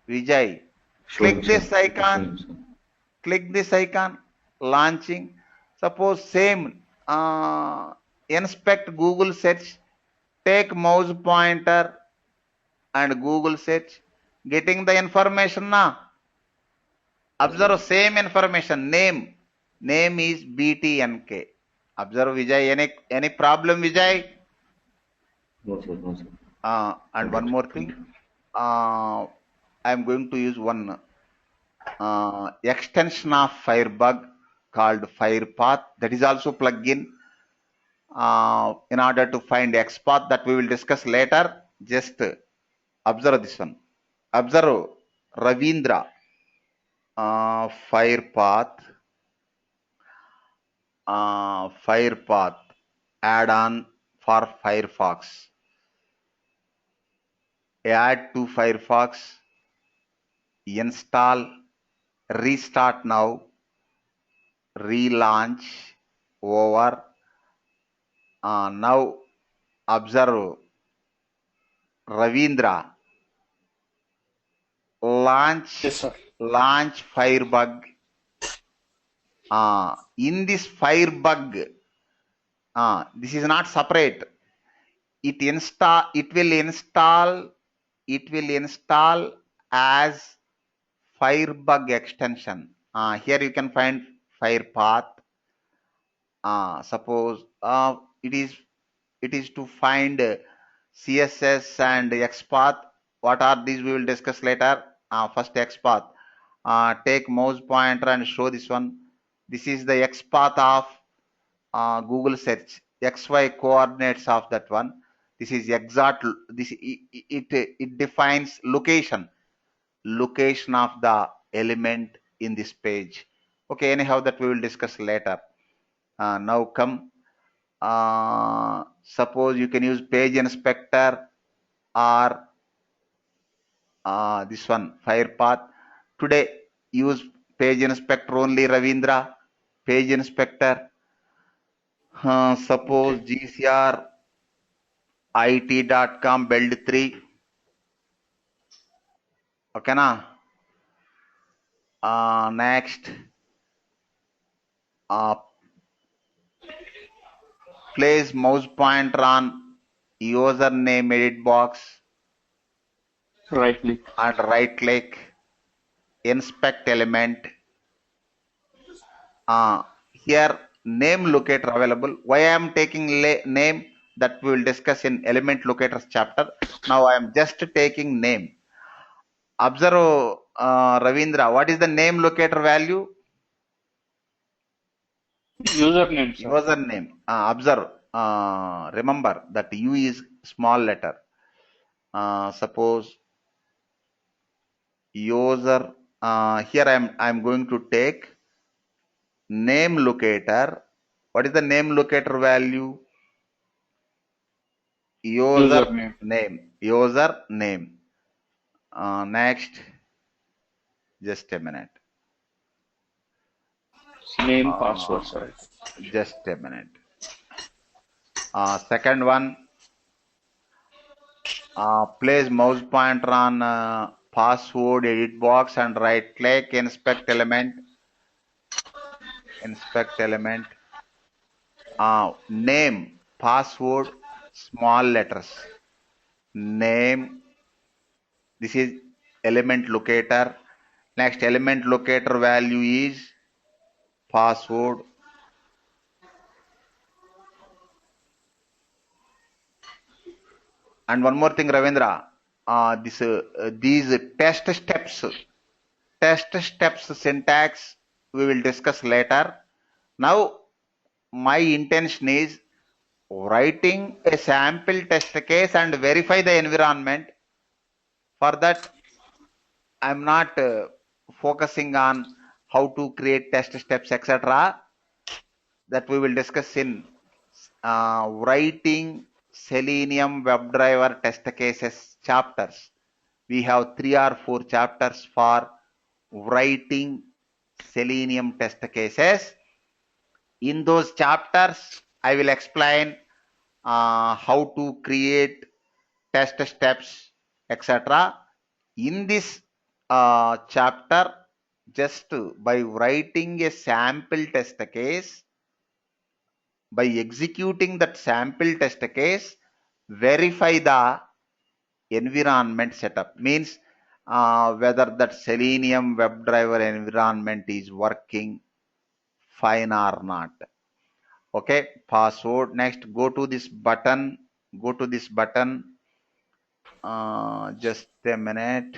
Vijay, click this icon. Launching. Suppose same, inspect Google search. Take mouse pointer and Google search. Getting the information now. Observe same information. Name is BTNK. Observe Vijay. Any problem, Vijay? No, sir. And one more thing. I am going to use one extension of Firebug called FirePath. That is also plugin. In order to find XPath, that we will discuss later. Just observe this one. Observe Ravindra. FirePath add-on for Firefox. Add to Firefox. Install. Restart now. Relaunch. Over. Now observe Ravindra. Launch. Yes, sir. Launch Firebug. In this Firebug, this is not separate. It will install as Firebug extension. Here you can find FirePath. Suppose it is to find CSS and XPath. What are these? We will discuss later. First XPath. Take mouse pointer and show this one. This is the XPath of Google search XY coordinates of that one. This is exact. This it defines location of the element in this page. Okay, anyhow, that we will discuss later. Now come. Suppose you can use page inspector or this one fire path. Today use page inspector only, Ravindra. Page inspector. Suppose Okay. GCR it.com build 3. Okay na? Next. Place mouse pointer on username edit box Right click. and right click. Inspect element. Here name locator available. Why I am taking name, that we will discuss in element locators chapter. Now I am just taking name. Observe, Ravindra, what is the name locator value? Username, sir. Username. Observe. Remember that U is small letter. Suppose user. Here I am going to take name locator. What is the name locator value? User Username. name. User name. Next. Just a minute. Name, password, sir. Just a minute. Second one. Place mouse pointer on password edit box and right click. Inspect element. Inspect element. Name, password, small letters. Name. This is element locator. Next element locator value is password. And one more thing, Ravindra. These test steps syntax we will discuss later. Now my intention is writing a sample test case and verify the environment. For that, I'm not focusing on how to create test steps, etc. That we will discuss in writing Selenium WebDriver Test Cases chapters. We have 3 or 4 chapters for writing Selenium test cases. In those chapters, I will explain how to create test steps, etc. In this chapter, just by writing a sample test case, by executing that sample test case, verify the environment setup. Means whether that Selenium WebDriver environment is working fine or not. Okay, password. Next, go to this button. Go to this button. Just a minute.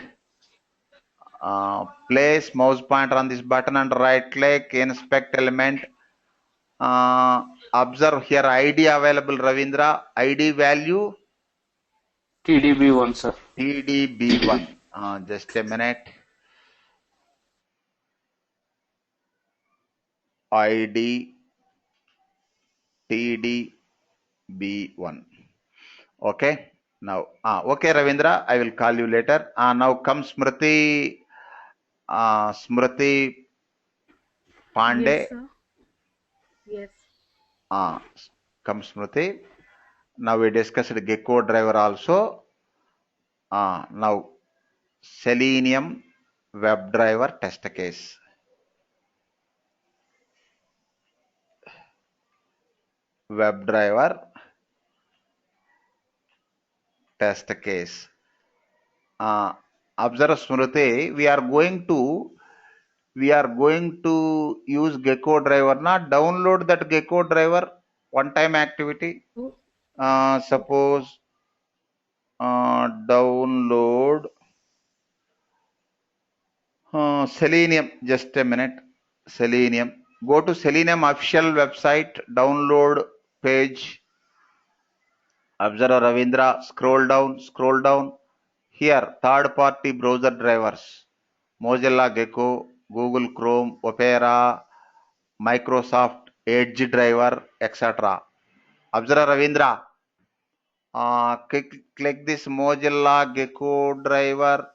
Place mouse pointer on this button and right click. Inspect element. Observe here ID available, Ravindra. ID value TDB1, sir. TDB1. Just a minute. ID TDB1. Okay. Now, okay, Ravindra, I will call you later. Now come Smriti. Smriti Pandey. Yes, sir. Yes. Come Smriti. Now we discussed Gecko driver also. Now Selenium WebDriver test case. WebDriver test case. Observe Smriti, we are going to use Gecko driver. Not download that Gecko driver one time activity. Suppose download Selenium. Just a minute. Selenium. Go to Selenium official website, download page. Observe Ravindra, scroll down. Here, third-party browser drivers. Mozilla Gecko, Google Chrome, Opera, Microsoft Edge driver, etc. Observe Ravindra. Click this Mozilla Gecko driver.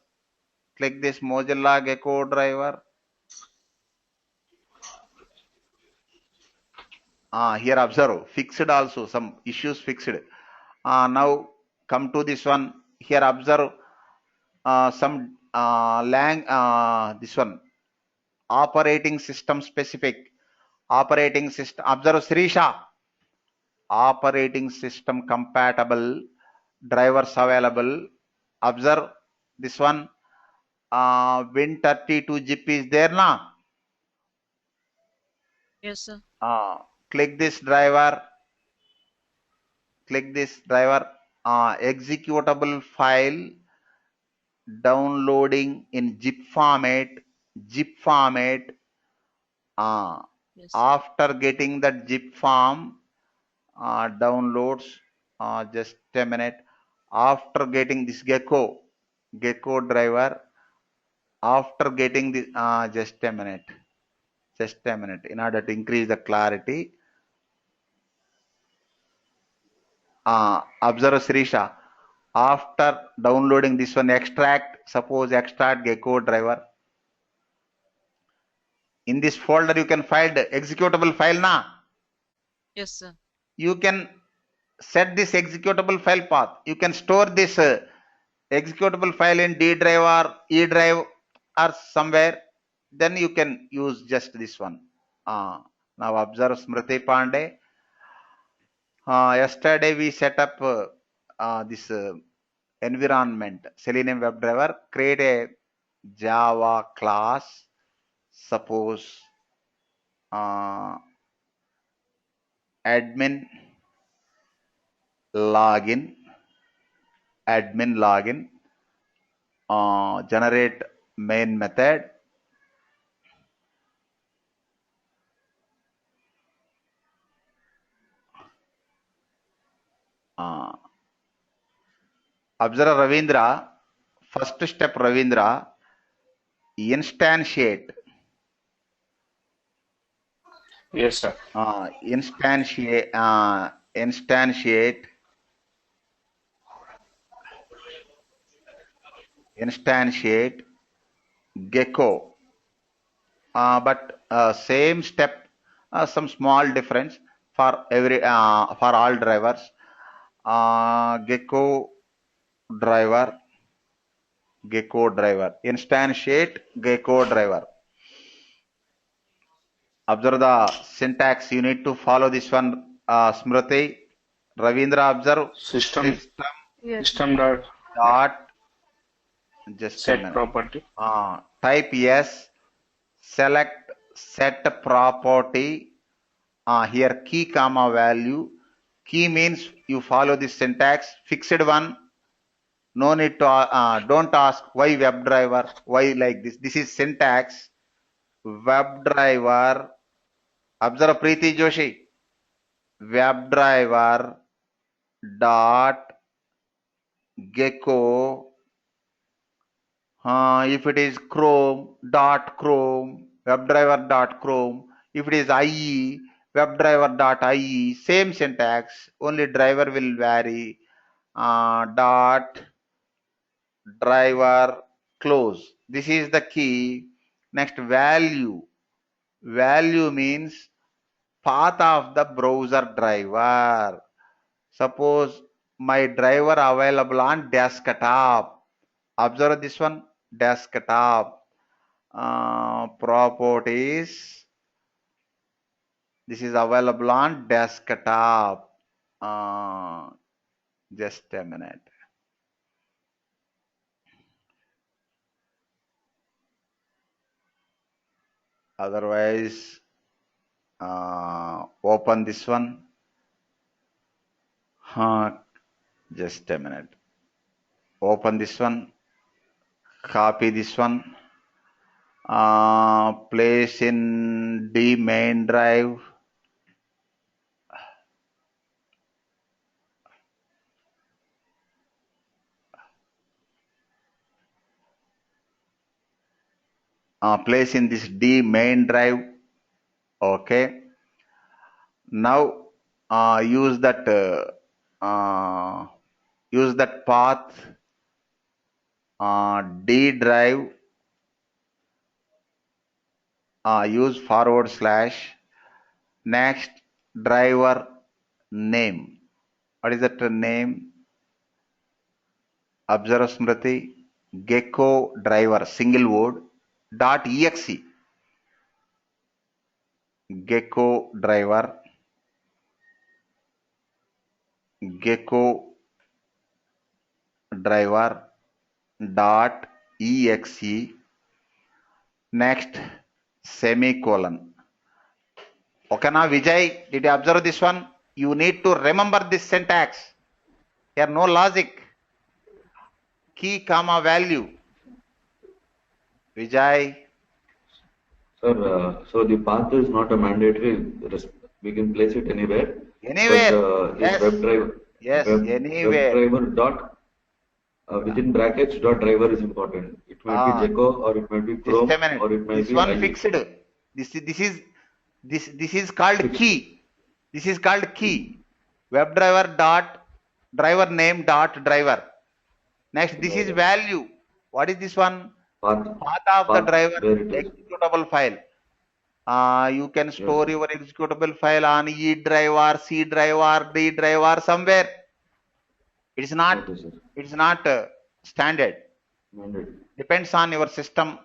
Click this Mozilla Gecko driver. Here observe, fixed also, some issues fixed. Now come to this one. Here observe some this one, operating system specific. Operating system, observe Srisha. Operating system compatible, drivers available. Observe this one, Win32 zip is there now. Yes, sir. Click this driver. Click this driver. Executable file downloading in zip format. Zip format. Yes. After getting that zip form, downloads. Just a minute. After getting this Gecko driver. After getting the just a minute. In order to increase the clarity. Observe Srisha. After downloading this one, extract Gecko driver. In this folder, you can find executable file now. Yes, sir. You can set this executable file path. You can store this executable file in D drive or E drive or somewhere. Then you can use just this one. Now observe Smriti Pandey. Yesterday we set up this environment, Selenium WebDriver. Create a Java class. Suppose admin login. Generate main method. Observe Ravindra. First step, Ravindra. Instantiate. Yes, sir. Instantiate Gecko. But same step, some small difference for for all drivers. Gecko driver. Instantiate Gecko driver. Observe the syntax. You need to follow this one, Smriti. Ravindra, observe System Yes. dot just set property. Type yes. Select set property. Here key comma value. Key means you follow this syntax. Fixed one. No need to don't ask why WebDriver, why like this. This is syntax. WebDriver. Observe Preeti Joshi. WebDriver dot Gecko. If it is Chrome, WebDriver dot Chrome. If it is IE, WebDriver dot IE. Same syntax, only driver will vary. Dot driver close. This is the key. Next, value. Value means path of the browser driver. Suppose my driver available on desktop. Observe this one, desktop. Properties. This is available on desktop. Just a minute. Otherwise, open this one. Just a minute. Open this one. Copy this one. Place in D main drive. Place in this D main drive. Okay. Now use that path D drive. Use / next driver name. What is that name? Observe Smriti. Gecko driver single word .exe. Gecko driver .exe. Next semicolon. Okay, now Vijay, did you observe this one? You need to remember this syntax. Here no logic. Key comma value. Vijay. Sir, so the path is not a mandatory. We can place it anywhere. Anywhere. But yes. WebDriver. Yes. Anywhere. WebDriver dot within brackets dot driver is important. It might be Gecko or it might be Chrome or it might this be one IE. fixed. This is called fixed. Key. This is called key. WebDriver dot driver name dot driver. Next, this is value. What is this one? Path of the driver executable file. You can store your executable file on E drive or C drive or D drive or somewhere. It's not. It's not standard. Depends on your system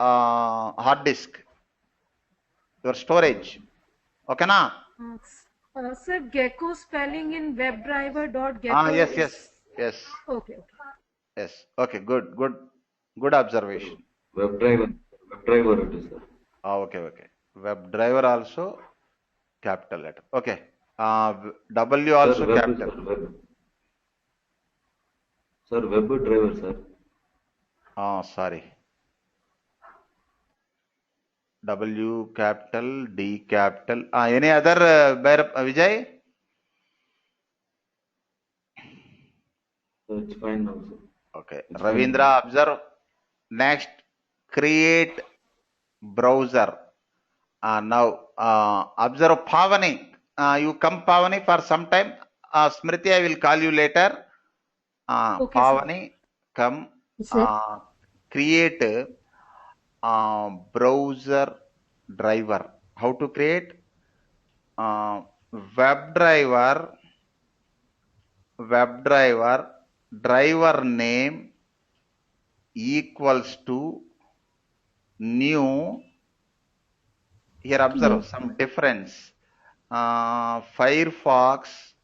hard disk, your storage. Okay, na? Sir, Gecko spelling in WebDriver.gecko. Yes. Okay. Yes. Okay. Good observation. WebDriver it is, sir. Okay. WebDriver also capital letter. Okay. W also sir, capital. Sir, WebDriver, sir. Sorry. W capital, D capital. Any other, Vijay? It's fine now, sir. Okay. It's Ravindra, observe. Next, create browser. Now, observe Pavani. You come Pavani for some time. Smriti, I will call you later. Okay, Pavani, sir. Come. Create browser driver. How to create? WebDriver driver name equals to new. Here observe some difference. Firefox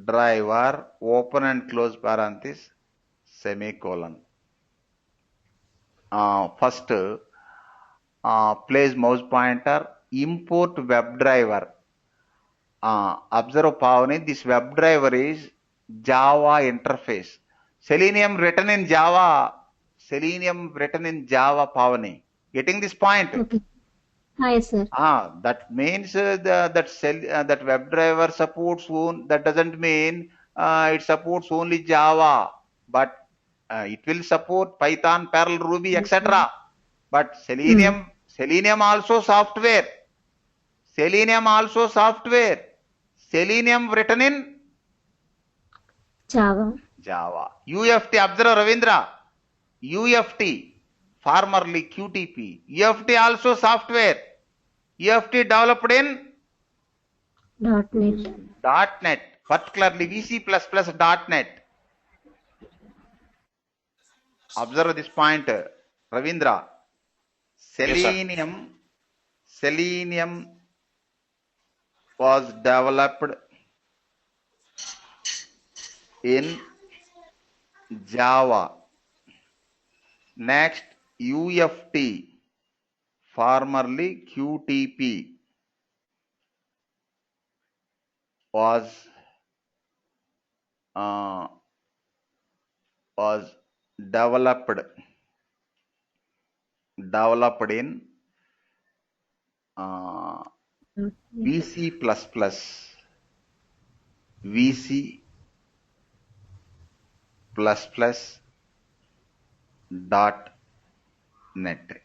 driver open and close parenthesis semicolon. First, place mouse pointer, import WebDriver. Observe Pavani, this WebDriver is Java interface. Selenium written in Java, Pavani. Getting this point? Okay. Hi, sir. That means that WebDriver supports that doesn't mean it supports only Java, but it will support Python, Perl, Ruby, etc. But Selenium also software. Selenium written in Java. UFT, observe Ravindra. UFT, formerly QTP. UFT also software. UFT developed in .NET, particularly VC++ .NET. Observe this point, Ravindra. Selenium was developed in Java. Next, UFT, formerly QTP, was developed developed in VC++, VC++ .net.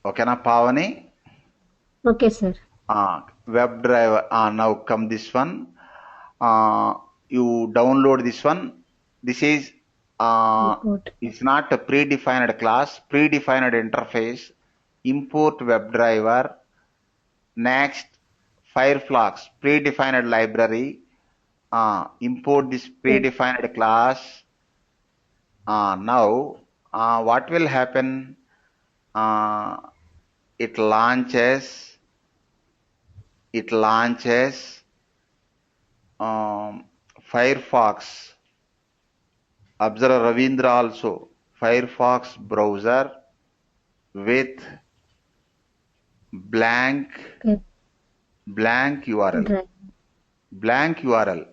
Okay, na Pavani? Okay, sir. WebDriver. Now come this one. You download this one. This is it's not a predefined class, predefined interface. Import WebDriver. Next, Firefox predefined library. Import this predefined class. Now, what will happen? It launches Firefox. Observe Ravindra also. Firefox browser with blank URL. Drive. Blank URL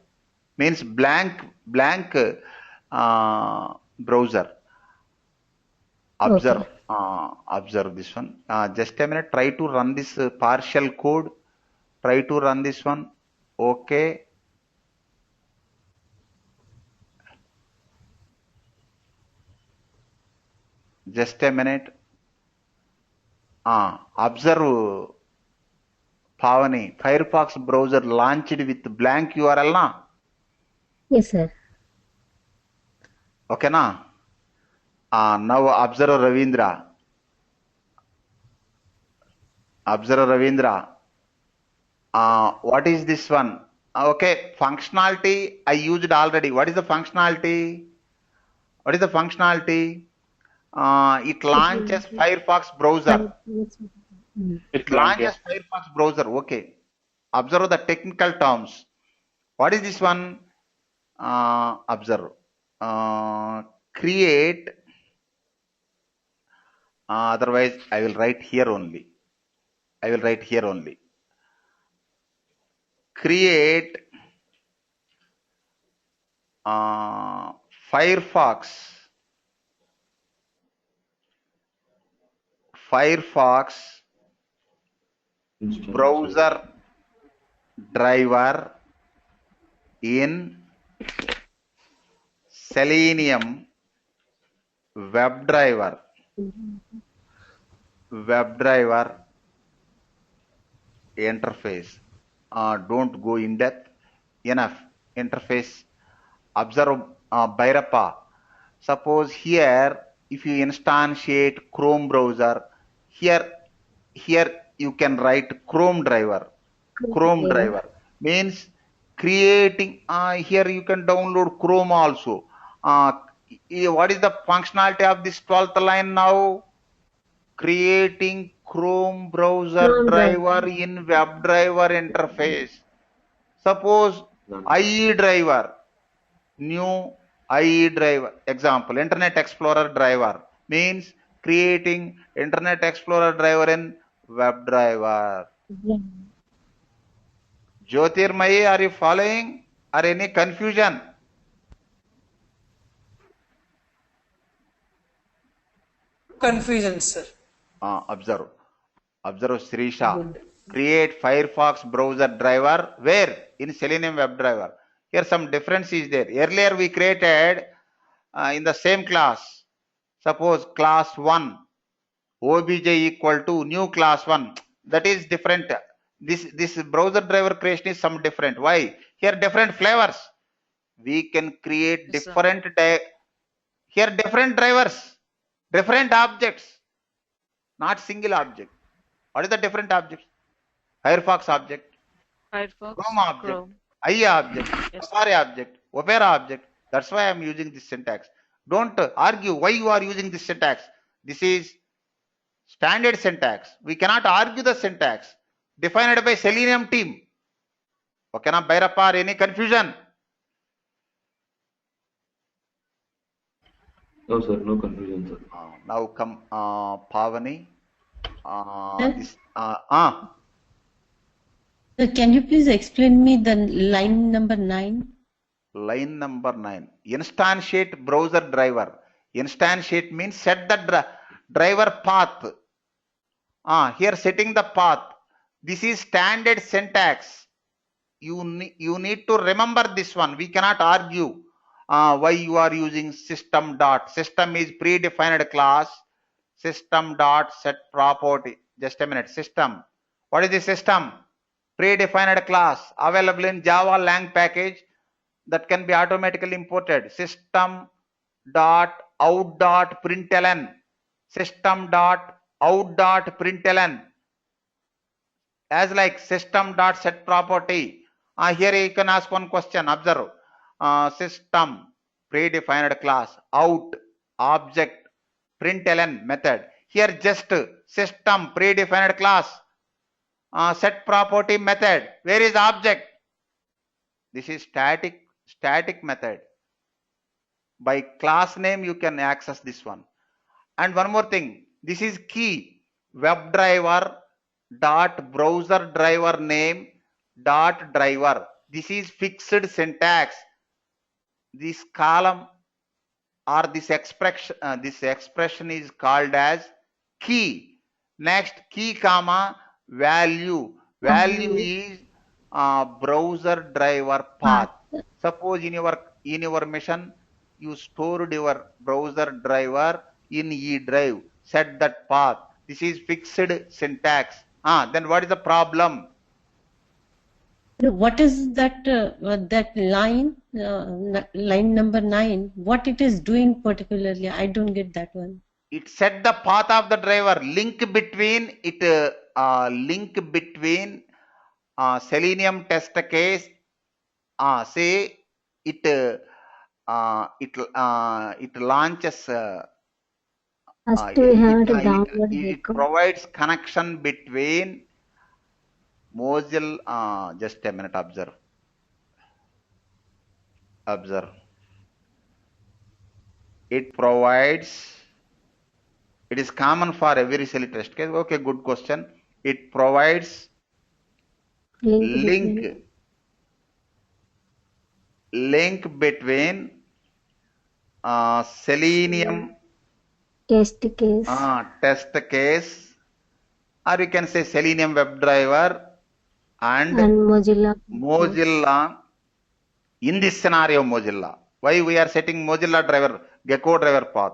means blank browser. Observe. Observe this one. Just a minute. Try to run this partial code. Try to run this one. Okay. Just a minute. Observe. Pavani, Firefox browser launched with blank URL na? Yes, sir. Okay na? Now observe Ravindra. Observe Ravindra. What is this one? Okay, functionality I used already. What is the functionality? What is the functionality? It launches Firefox browser. It launches Firefox browser. Okay. Observe the technical terms. What is this one? Observe. Create. Otherwise, I will write here only. Create Firefox browser driver in Selenium WebDriver interface. Don't go in depth. Enough. Interface. Observe Bhairappa. Suppose here, if you instantiate Chrome browser, here you can write Chrome driver. Chrome driver means creating. Here you can download Chrome also. What is the functionality of this 12th line now? Creating Chrome browser driver in WebDriver interface. Suppose IE driver, new IE driver, example, Internet Explorer driver means creating Internet Explorer driver in WebDriver. Jyotirmayi, are you following? Or any confusion? Confusion, sir. Observe Srisha. Create Firefox browser driver where? In Selenium WebDriver. Here some difference is there. Earlier we created in the same class. Suppose class 1 obj equal to new class 1. That is different. This browser driver creation is some different. Why? Here different flavors. We can create different here different drivers, different objects, not single object. What is the different objects? Firefox object, Chrome object, IE object, Safari object, Opera object. That's why I am using this syntax. Don't argue why you are using this syntax. This is standard syntax. We cannot argue the syntax defined by Selenium team. Okay, na Bhairappa, any confusion? No, sir, no confusion, sir. Now come Pavani. Can you please explain me the line number 9? Line number 9. Instantiate browser driver. Instantiate means set the driver path. Here setting the path. This is standard syntax. You need to remember this one. We cannot argue why you are using system dot. System is predefined class. System dot set property. Just a minute. System. What is the system? Predefined class available in Java lang package that can be automatically imported. System dot out dot println. System dot out dot println. As like system dot set property. Here you can ask one question. Observe. System predefined class out object println method. Here just system predefined class set property method. Where is object? This is static method. By class name you can access this one. And one more thing. This is key. WebDriver dot browser driver name dot driver. This is fixed syntax. This column or this expression is called as key. Next key comma value. Value is browser driver path. Suppose in your mission you stored your browser driver in E drive. Set that path. This is fixed syntax. Then what is the problem? What is that that line number 9? What it is doing particularly? I don't get that one. It set the path of the driver. Link between Selenium Test Case. Say it launches. It provides connection between Mozilla. Just a minute. Observe. It provides. It is common for every Selenium test case. Okay, good question. It provides link between Selenium test case. Test case, or you can say Selenium WebDriver and Mozilla. In this scenario, Mozilla. Why we are setting Mozilla driver, Gecko driver path?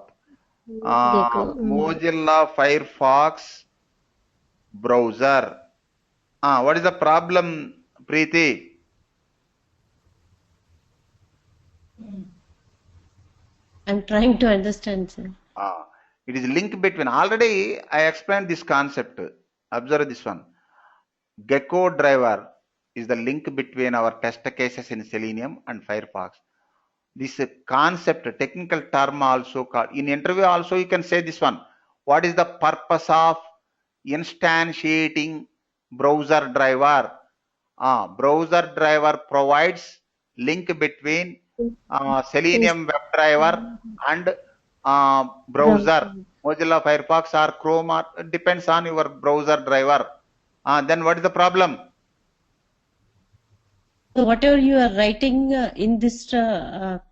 Mozilla Firefox browser. What is the problem, Preeti? I'm trying to understand, sir. It is link between. Already I explained this concept. Observe this one. Gecko driver is the link between our test cases in Selenium and Firefox. This concept, technical term also called, in interview also you can say this one. What is the purpose of instantiating browser driver? Browser driver provides link between Selenium WebDriver and browser, Mozilla Firefox or Chrome, or depends on your browser driver. Then what is the problem? So whatever you are writing in this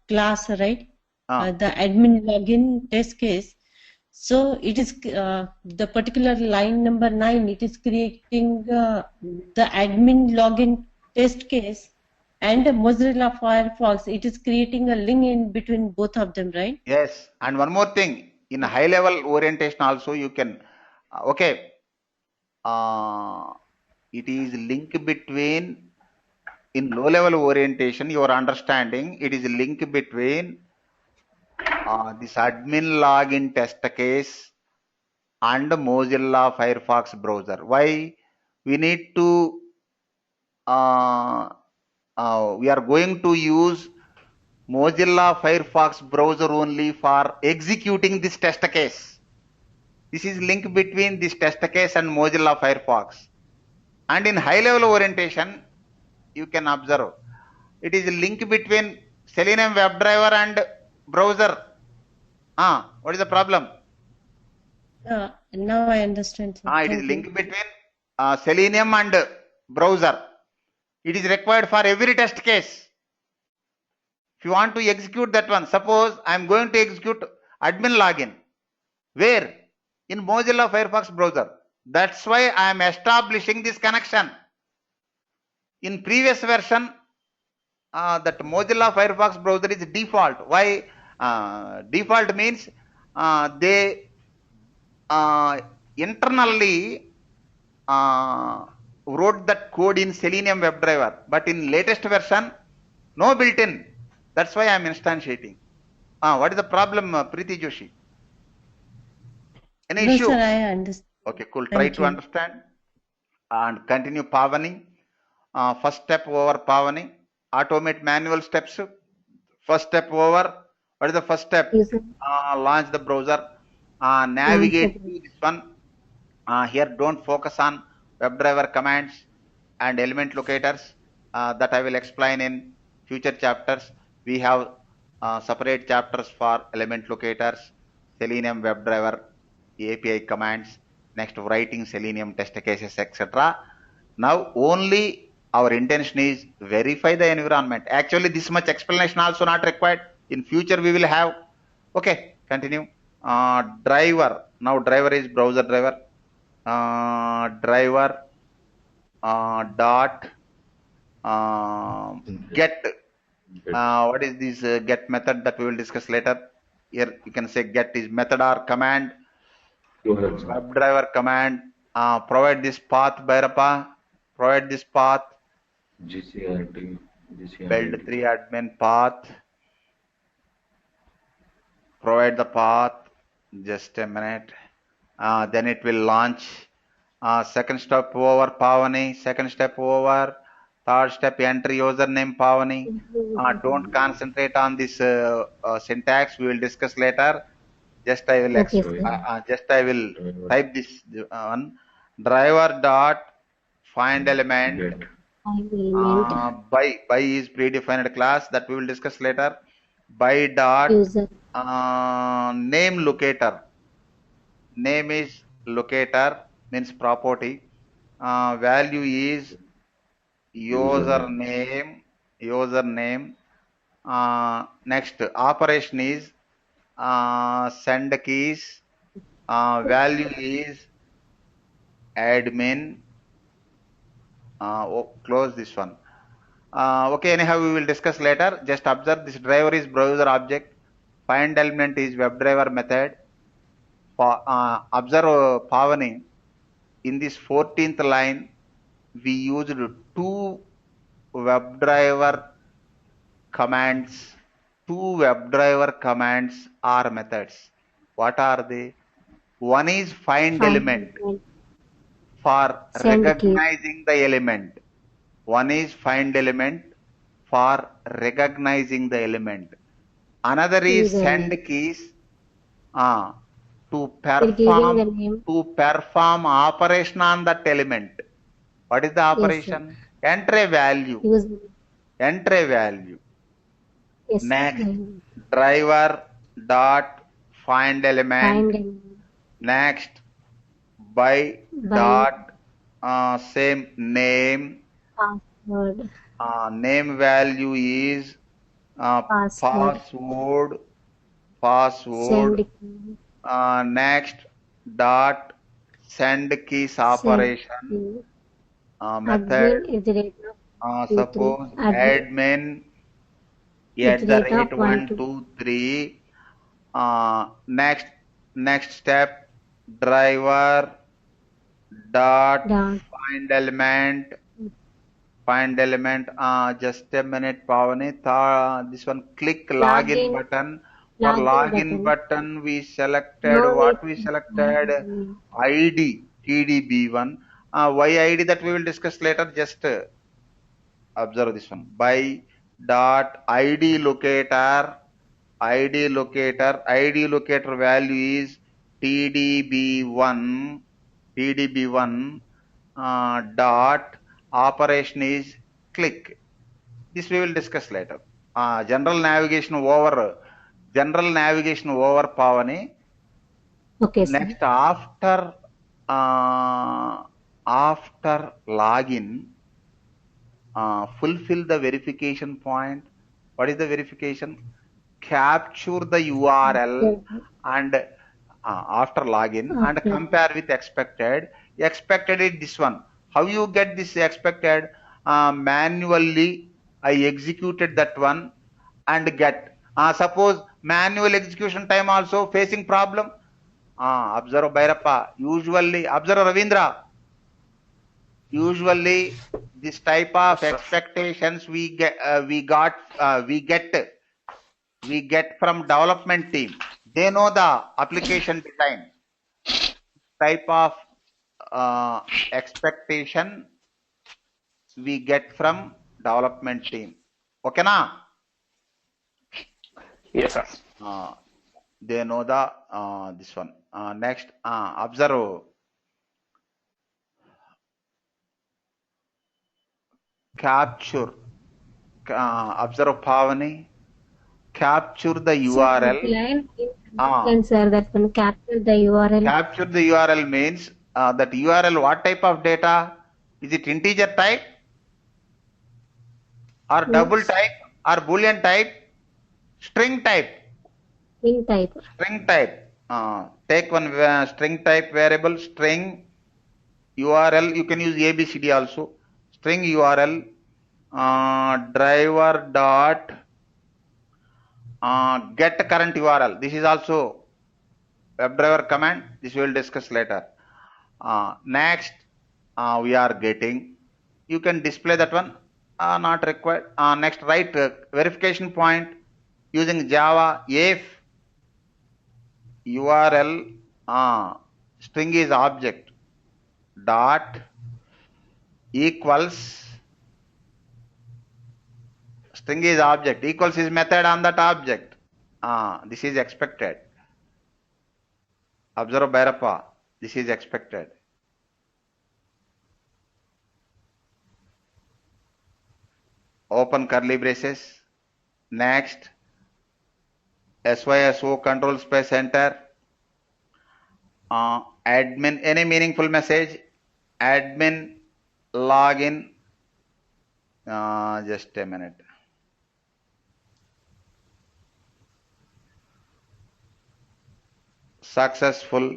class, right? The admin login test case. So it is the particular line number 9. It is creating the admin login test case and Mozilla Firefox. It is creating a link in between both of them, right? Yes. And one more thing, in high level orientation also you can. Okay. It is link between. In low level orientation, your understanding, it is a link between this admin login test case and Mozilla Firefox browser. Why? We need to, we are going to use Mozilla Firefox browser only for executing this test case. This is link between this test case and Mozilla Firefox. And in high level orientation, you can observe it is a link between Selenium WebDriver and browser. What is the problem? Now I understand. It is link between Selenium and browser. It is required for every test case. If you want to execute that one, suppose I am going to execute Admin login. Where? In Mozilla Firefox browser. That's why I am establishing this connection. In previous version, that Mozilla Firefox browser is default. Why? Default means they internally wrote that code in Selenium WebDriver, but in latest version, no built-in. That's why I am instantiating. What is the problem, Preeti Joshi? Any issue? Sir, I understand. Okay, cool. Try to understand and continue Pavani. First step over Pavani. Automate manual steps. First step over. What is the first step? Launch the browser. Navigate to this one. Here, don't focus on WebDriver commands and element locators. That I will explain in future chapters. We have separate chapters for element locators, Selenium WebDriver API commands, next writing Selenium test cases, etc. Now only our intention is verify the environment. Actually, this much explanation also not required. In future we will have. Okay, continue. Driver. Now driver is browser driver. Driver dot get. What is this get method that we will discuss later? Here you can say get is method or command. WebDriver command. Provide this path, Bhairappa. Provide this path. GCRT. Build 3 admin path. Provide the path. Just a minute. Then it will launch. Second step over Pavani. Second step over. Third step enter username Pavani. Don't concentrate on this syntax. We will discuss later. Just I will type this one. Driver dot find element. By is predefined class that we will discuss later. By dot name locator. Name is locator means property. Value is username. Next operation is send keys. Value is admin. Close this one. Okay, anyhow we will discuss later. Just observe this driver is browser object. Find element is WebDriver method. Observe Pavani. In this 14th line, we used 2 WebDriver commands. 2 WebDriver commands are methods. What are they? One is find element for recognizing the element. One is find element for recognizing the element. Another is send keys to perform operation on that element. What is the operation? Enter a value. Enter a value. Next, driver dot find element. Next, by dot same name. Password. Name value is password. Next, dot send keys operation. Method. Suppose admin @123. Next step, driver dot find element. Just a minute, Pavani. This one, click login button. For login button, we selected what we selected? ID TDB1. Why ID that we will discuss later. Just observe this one. By dot ID locator. ID locator value is TDB1. Dot operation is click. This we will discuss later. General navigation over Pavani. Okay, sir. Next, after login, fulfill the verification point. What is the verification? capture the URL and after login and compare with expected. Expected is this one. How you get this expected? Manually I executed that one and get. Suppose manual execution time also facing problem. Observe Bhairappa. Usually, observe Ravindra. Usually, this type of expectations we get from development team. They know the application design. Type of expectation we get from development team. Okay, na? Yes, sir. They know the this one. Next, observe. Capture. Observe Pavani. Capture the URL. Sir, that one capture the URL. Capture the URL means that URL what type of data? Is it integer type or double type or boolean type? String type. String type. String type. Take one string type variable, string URL. You can use ABCD also. String URL driver dot get current URL. This is also WebDriver command. This we will discuss later. Next, we are getting. You can display that one. Not required. Next, write verification point using Java if URL string is object dot equals string is object equals is method on that object. This is expected. Observe Bhairappa. This is expected. Open curly braces. Next, SYSO control space enter. Admin, any meaningful message. Admin login. Just a minute. Successful.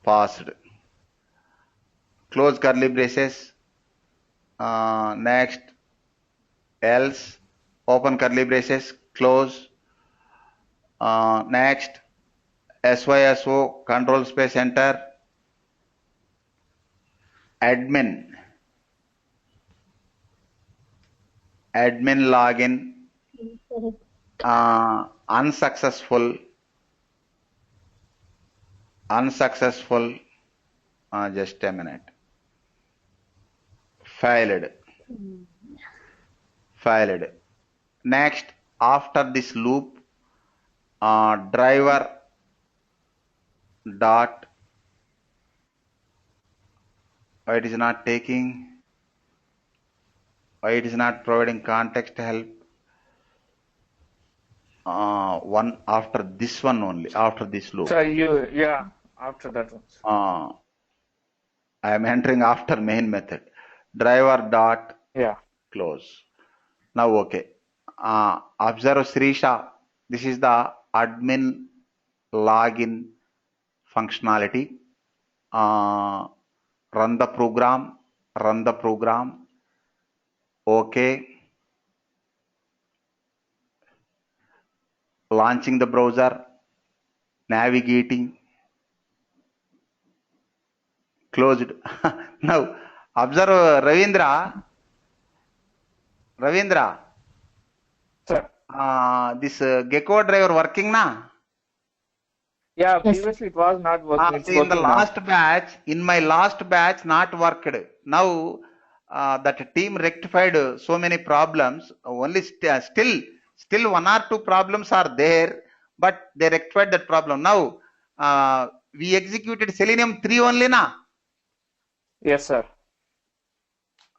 Passed. Close curly braces. Next, else, open curly braces, close. Next, SYSO control space enter. Admin login. Unsuccessful. Just a minute. Failed. Next, after this loop, driver dot. Why it is not taking? Why it is not providing context help? One after this one only. After this loop. So after that one. I am entering after main method. Driver dot close. Now okay. Observe Srisha. This is the admin login functionality. Run the program. Okay. Launching the browser. Navigating. Closed. Now observe Ravindra. Sir. This Gecko driver working na? Yeah, previously it was not working. See, in the last batch, in my last batch, not worked. Now that team rectified so many problems. Only still one or two problems are there, but they rectified that problem. Now we executed Selenium 3 only na? Yes, sir.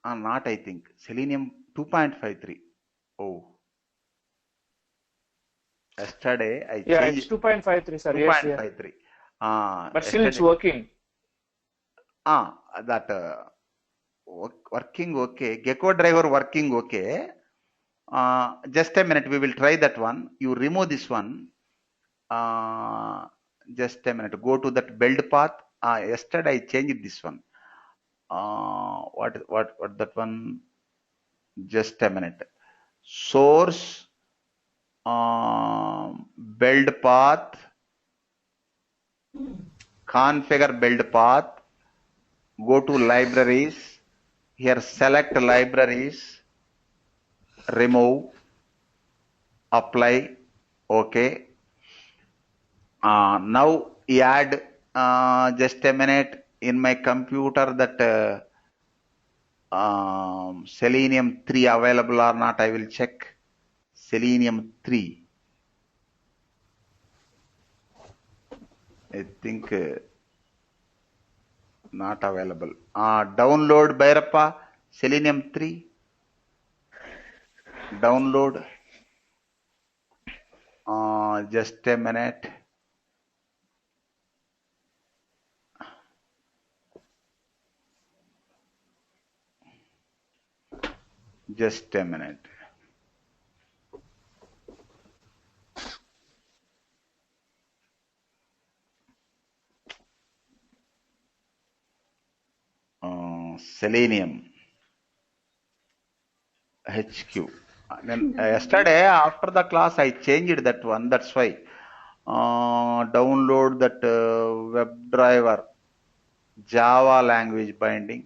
Not I think. Selenium 2.53. Oh. Yesterday I changed. It's 2.53, sir. 2.53. But still it's working. That working okay. Gecko driver working okay. Just a minute, we will try that one. You remove this one. Just a minute. Go to that build path. Yesterday I changed this one. What that one? Just a minute. Source, build path, configure build path. Go to libraries. Here select libraries. Remove. Apply. Okay. Now add, just a minute, in my computer that Selenium 3 available or not, I will check. Selenium 3. I think not available. Download Bhairappa, Selenium 3. Download. Just a minute. Just a minute. Selenium HQ. Then yesterday after the class I changed that one. That's why. Download that WebDriver Java language binding.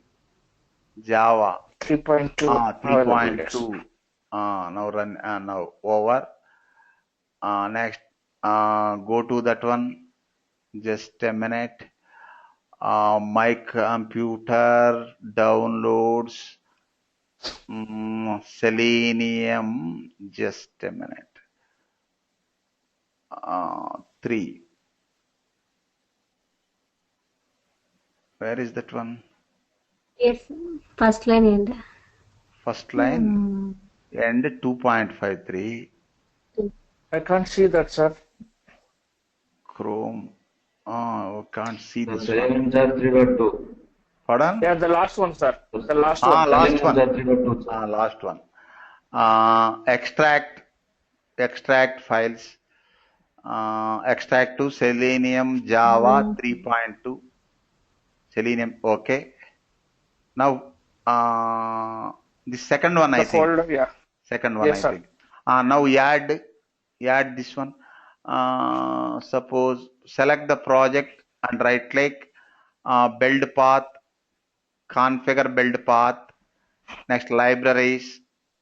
Java 3.2. 3.2. Now run. Now over. Next, go to that one. Just a minute. My computer downloads Selenium. Just a minute. 3. Where is that one? Yes, first line end. First line end 2.53. I can't see that, sir. Chrome. Can't see this Selenium one. 3.2. Pardon? Yeah, the last one, sir. The last one. Last one. 3.2. Last one. Extract files. Extract to Selenium Java 3.2. Selenium. Okay. Now, the second one I think. Folder, yeah. Second one yes, I think. Now add this one. Suppose select the project and right click, build path, configure build path. Next libraries,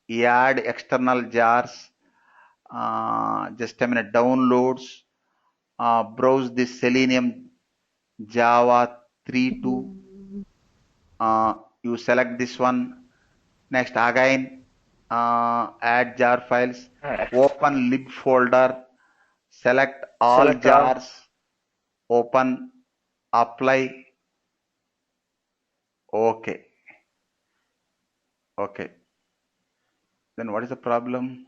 add external jars. Just a minute. Downloads. Browse this Selenium Java 3.2. You select this one. Next again, add jar files. Open lib folder. Select all jars. Open. Apply. Okay. Okay. Then what is the problem?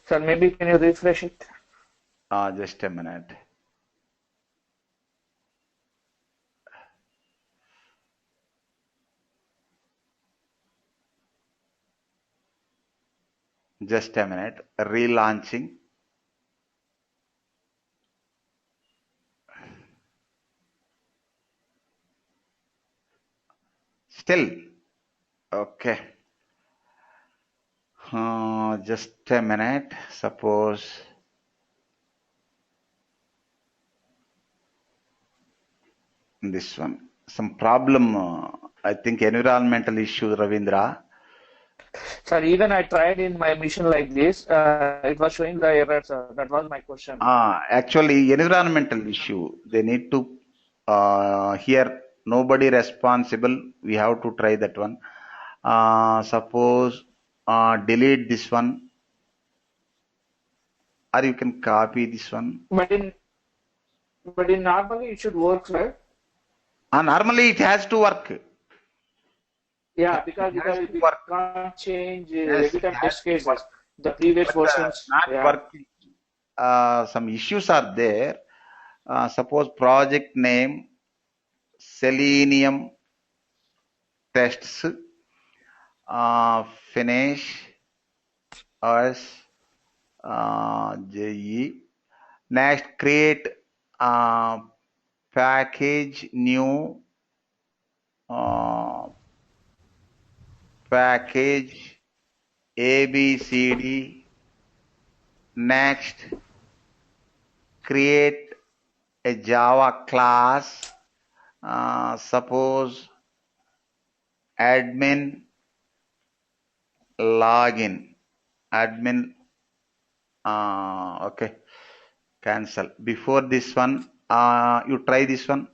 Sir, maybe can you refresh it? Just a minute. Just a minute. Relaunching. Still. Okay. Just a minute. Suppose. This one. Some problem. I think environmental issue, Ravindra. Sir, even I tried in my mission like this. It was showing the error, sir. That was my question. Actually, environmental issue. They need to here nobody responsible. We have to try that one. Suppose delete this one, or you can copy this one. But in normally it should work, sir. Normally it has to work. Yeah, because we can't change every time test cases. The previous versions not working. Some issues are there. Suppose project name Selenium Tests, finish as JE. Next, create package new package ABCD. Next, create a Java class, suppose admin login, admin, okay, cancel. Before this one, you try this one.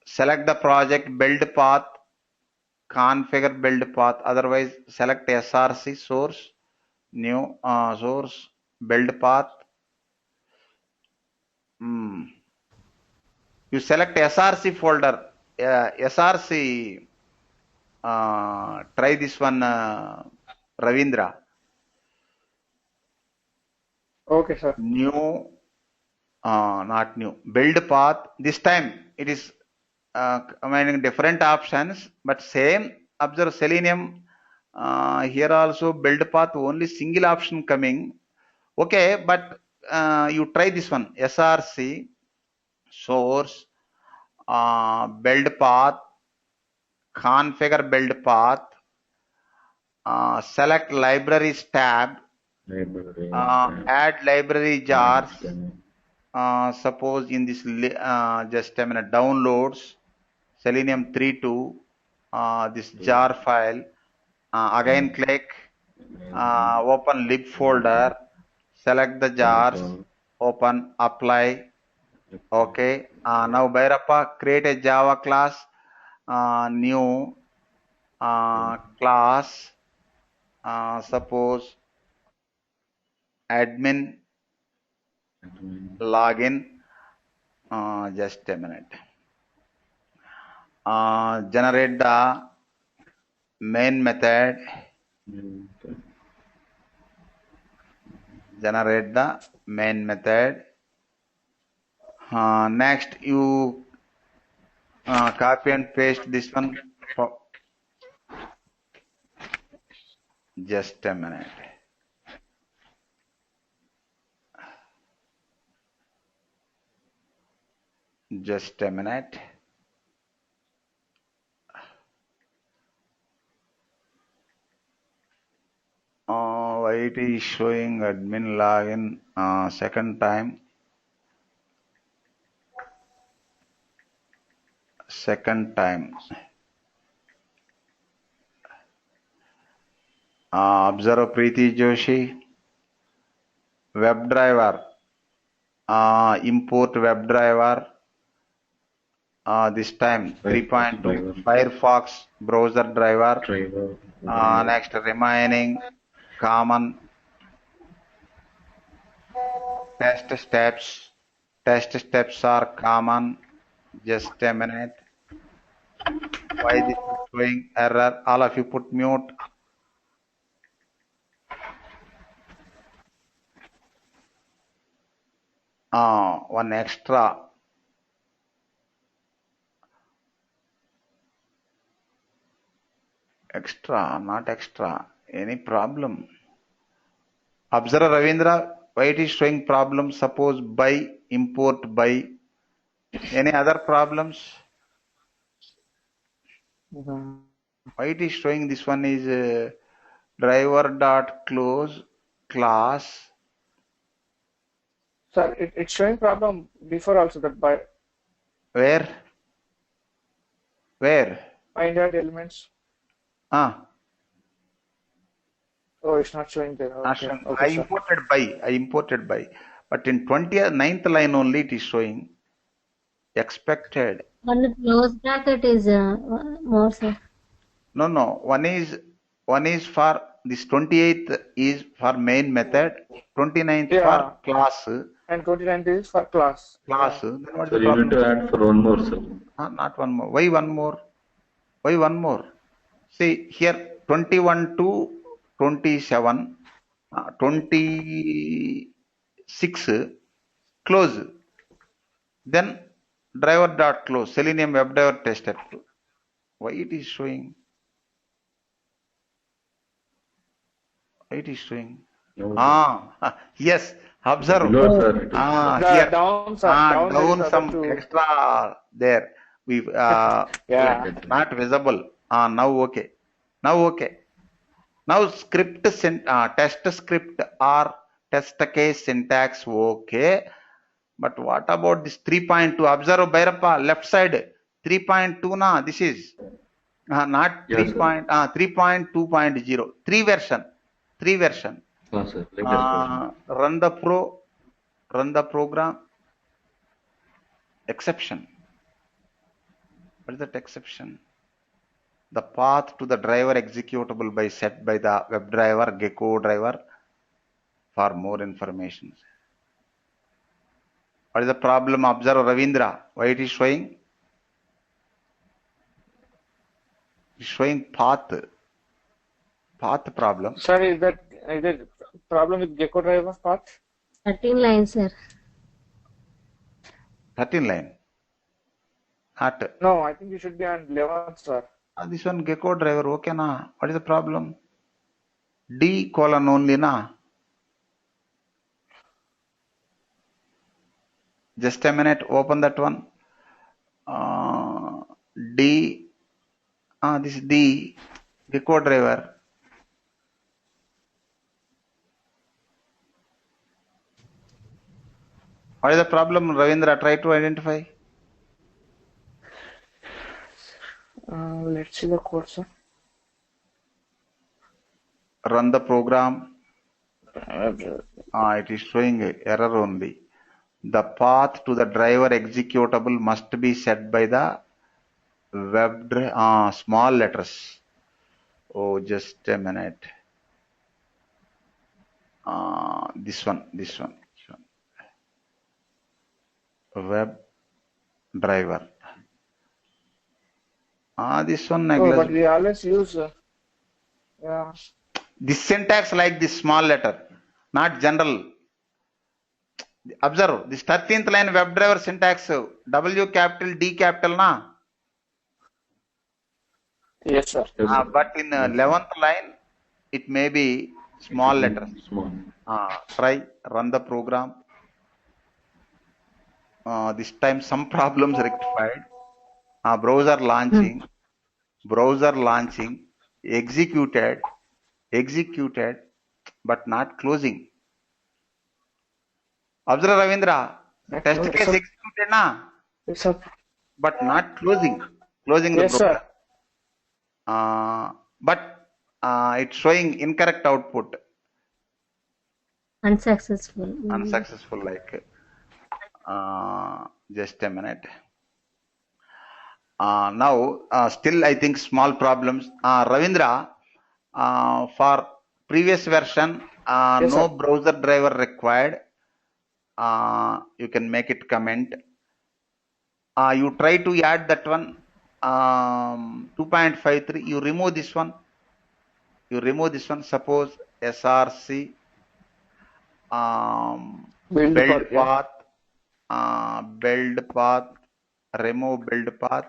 Select the project build path, configure build path. Otherwise, select SRC source, new source, build path. You select SRC folder, SRC. Try this one, Ravindra. Okay, sir. New, not new. Build path. This time it is combining different options, but same. Observe Selenium. Here also build path only single option coming. Okay, but you try this one. SRC source, build path, configure build path. Select libraries tab, add library jars. Suppose in this, just a minute, downloads Selenium 3.2, this jar file. Again click, open lib folder, select the jars, open, apply. Okay. Now Bhairappa, create a Java class, new class, suppose admin login. Just a minute. Generate the main method. Generate the main method. Next, you copy and paste this one. Just a minute. Just a minute. Why it is showing admin login second time? Second time. Observe Preeti Joshi. WebDriver. Import WebDriver. This time 3.2 Firefox browser driver. Next, remaining common test steps. Test steps are common. Just a minute. Why this is showing error? All of you put mute. One extra. Extra, not extra. Any problem? Observe Ravindra, why it is showing problem? Suppose by, import by. Any other problems? Why it is showing this one is driver.close class. Sir, it's showing problem before also that by. Where? Where? Find out elements. Ah. Oh, it's not showing there. Okay. Okay, I imported by. But in 29th line only it is showing. Expected. On the close bracket is more, sir. No. One is for this 28th is for main method, 29th for class. And 29th is for class. Class. Then what so you need to add for one more, sir. Not one more. Why one more? Why one more? See here 21 to 27, 27 6 close. Then driver.close Selenium WebDriver test step 2. Why it is showing? Why it is showing? No, Yes, observe. below, sir. It is Here. Down, sir. Down there is Down other some two. extra there. We Yeah. not visible. Now okay. Now okay. Now script test script or test case syntax okay. But what about this 3.2? Observe Bhairappa, left side 3.2 na. This is not 3. sir. 3.2.0. 3 version. 3 version. Sir. Latest version. Run the program. Exception. What is that exception? The path to the driver executable by set by the WebDriver Gecko driver for more information. What is the problem? Observe Ravindra. Why it is showing? It is showing path problem. Sir, is that problem with Gecko driver path? 13 lines, sir. 13 line. Not. No, I think you should be on 11, sir. This one Gecko driver, okay na? What is the problem? D colon only na? Just a minute, open that one. D, this is D, Gecko driver. What is the problem, Ravindra? Try to identify. Let's see the code, sir. Run the program. It is showing error only. The path to the driver executable must be set by the WebDriver. Small letters. Oh, just a minute. This one. WebDriver. This one. Oh, but we always use. Yeah. This syntax like this small letter, not general. Observe this 13th line WebDriver syntax. W capital D capital na. Yes, sir. But in 11th line, it may be small letters. Small. Try run the program. This time some problems rectified. Browser launching, executed, but not closing. Observe Ravindra, test case executed na, Yes, sir. but not closing the Yes, program. sir. But it's showing incorrect output. Unsuccessful. Unsuccessful, like just a minute. Now still I think small problems. Ravindra, for previous version, Yes, no sir. browser driver required. You can make it comment. You try to add that one. 2.53. You remove this one. Suppose src build path, remove build path.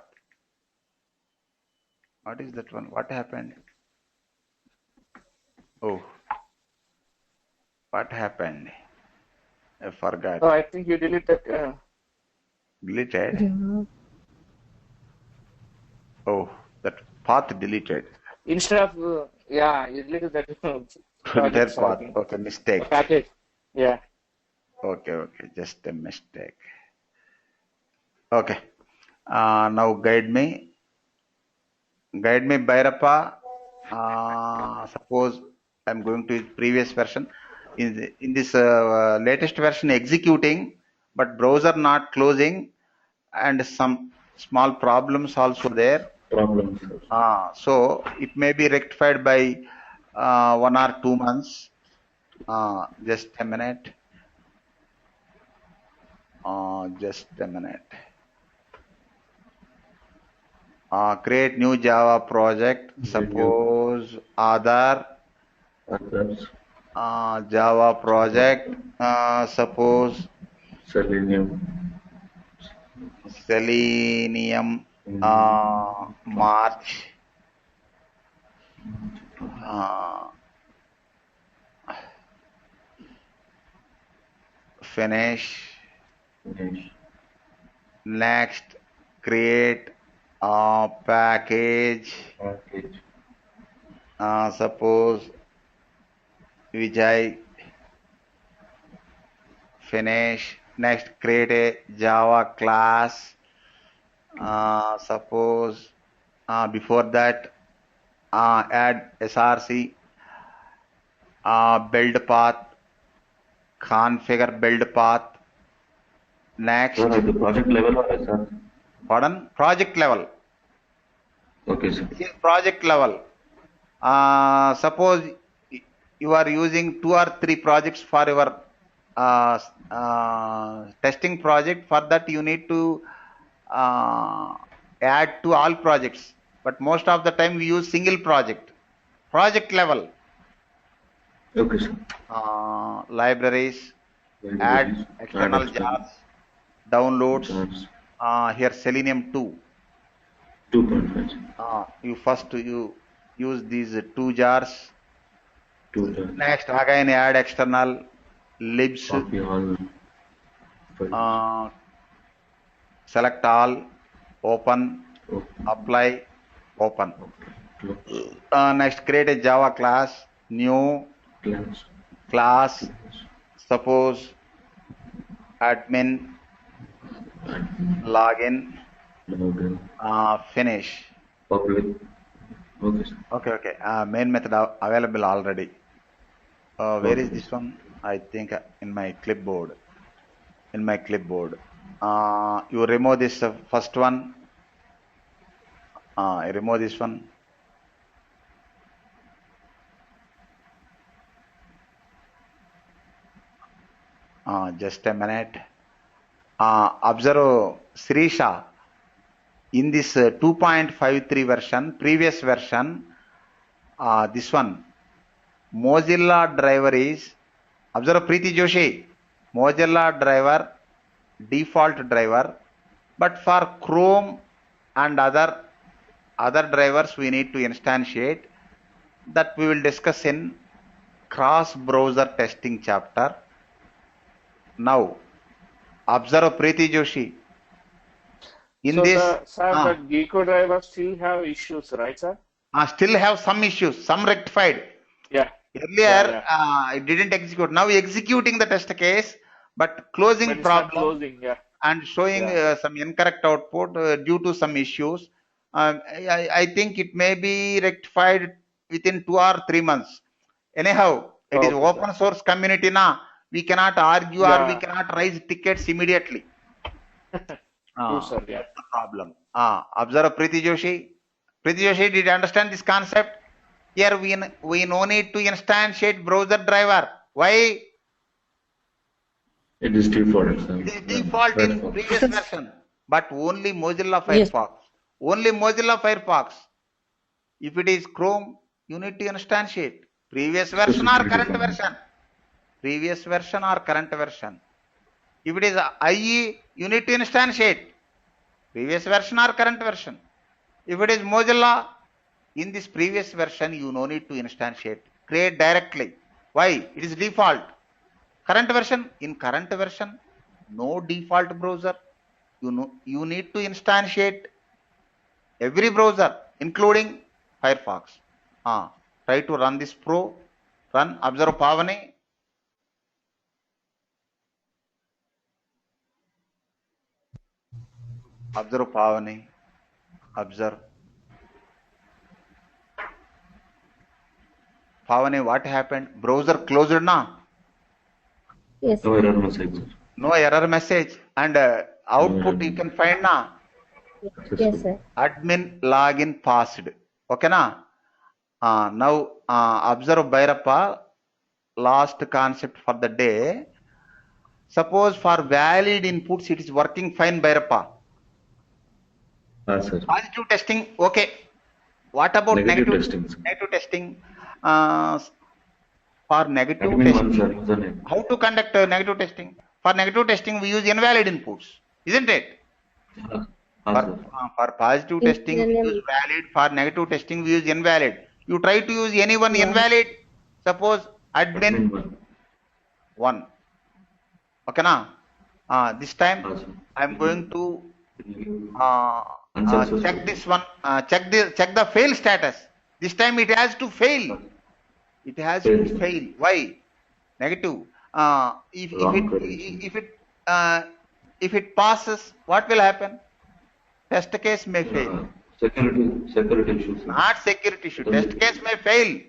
What is that one? What happened? Oh, what happened? I forgot. Oh, I think you deleted. Deleted? Yeah. Oh, that path deleted. Instead of you deleted that. That path. Okay, mistake. Package. Yeah. Okay, just a mistake. Okay. Now guide me, Bhairappa. Suppose I'm going to previous version. In this latest version, executing, but browser not closing, and some small problems also there. So it may be rectified by 1 or 2 months. Just a minute. Create new Java project. Suppose Aadhaar. Java project, suppose Selenium March, finish, next create package, suppose Vijay, finish, next create a Java class, suppose before that add src, build path, configure build path, next. Sir, at the project level or SR? Pardon? Project level. Okay, sir. This is project level. Suppose you are using 2 or 3 projects for your testing project. For that you need to add to all projects. But most of the time we use single project. Project level. Okay, sir. Libraries, add external jars, downloads. Here Selenium 2. 2.5. You first use these 2 jars. 2 jars. Next again add external libs. Select all, open, apply, open. Next create a Java class, new class, suppose admin login, finish. Public. Okay, sir. Okay. Main method available already. Where is this one? I think in my clipboard. You remove this first one. I remove this one. Just a minute. Observe Sirisha. In this 2.53 version, previous version, this one, Mozilla driver is, observe Preeti Joshi, Mozilla driver, default driver, but for Chrome and other drivers we need to instantiate. That we will discuss in cross-browser testing chapter. Now, observe Preeti Joshi. The Gecko driver still have issues, right, sir? Still have some issues, some rectified. Yeah. Earlier, it didn't execute. Now executing the test case, but closing problem and showing some incorrect output due to some issues. I think it may be rectified within 2 or 3 months. Anyhow, it is open source community now. We cannot argue or we cannot raise tickets immediately. True, sir. That's the problem. Observe Preeti Joshi. Preeti Joshi, did you understand this concept? Here we no need to instantiate browser driver. Why? It is default, sir. It is default in previous version, but only Mozilla Firefox. Only Mozilla Firefox. If it is Chrome, you need to instantiate. Previous version or current version. Previous version or current version. If it is IE, you need to instantiate. Previous version or current version. If it is Mozilla, in this previous version, you no need to instantiate. Create directly. Why? It is default. Current version, in current version, no default browser. You need to instantiate every browser, including Firefox. Try to run this pro. Run. Observe Pavani. Observe Pavani. Observe. Pavani, what happened? Browser closed now? Yes. No error message. No error message. And output you can find now. Yes, sir. Admin login passed. Okay na? Now observe Bhairappa. Last concept for the day. Suppose for valid inputs it is working fine, Bhairappa. Sir. Positive testing, okay. What about negative testing? Negative testing. For negative testing, how to conduct negative testing? For negative testing, we use invalid inputs, isn't it? For positive testing, we use valid. For negative testing, we use invalid. You try to use any one invalid. Suppose admin 1. Okay, now this time I am going to check this one. Check the fail status. This time it has to fail. It has to fail. Why? Negative. If it passes, what will happen? Test case may fail. Security issues. Not security issue. Test case may fail.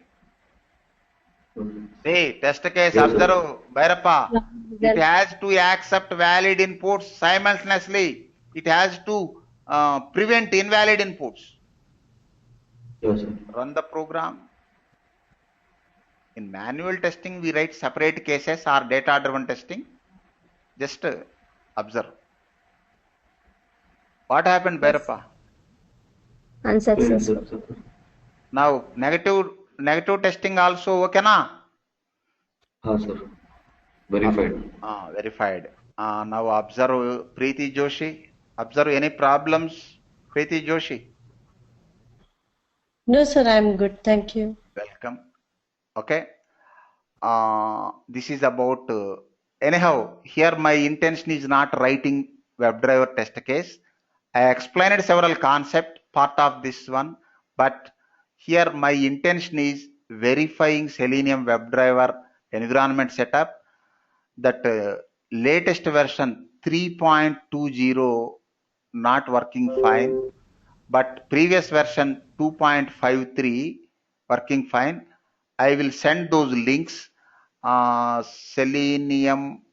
Hey, test case, observe, Bhairappa. It has to accept valid inputs simultaneously. It has to prevent invalid inputs. Yes, sir. Run the program. In manual testing, we write separate cases or data-driven testing. Just observe. What happened, Bhairappa? Unsuccessful. Now, negative testing also okay na? Sir. Verified. Verified. Now observe Preeti Joshi. Observe any problems, Preeti Joshi? No, sir, I'm good. Thank you. Welcome. Okay. This is about, anyhow, here my intention is not writing WebDriver test case. I explained several concepts, part of this one, but here my intention is verifying Selenium WebDriver environment setup, that latest version 3.20 not working fine, but previous version 2.53 working fine. I will send those links. Selenium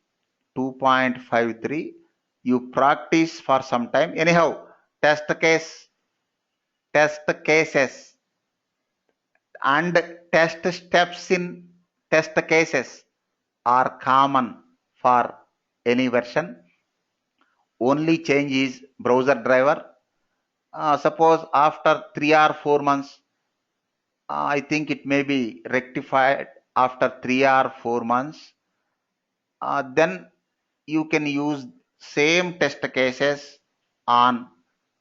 2.53. You practice for some time. Anyhow, test cases and test steps in test cases are common for any version. Only change is browser driver. Suppose after 3 or 4 months, I think it may be rectified after 3 or 4 months. Then you can use same test cases on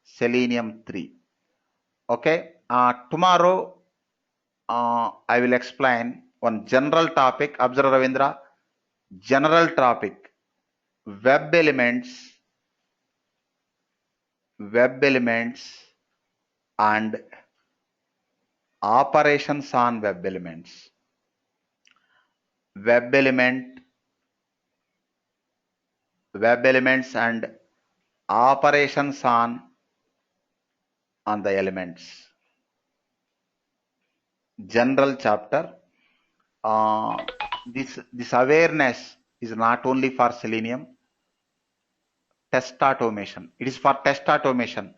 Selenium 3. Okay. Tomorrow I will explain one general topic. Observe, Ravindra. General topic: web elements and operations on web elements. Web elements and operations on the elements. General chapter. This awareness is not only for Selenium. Test automation. It is for test automation.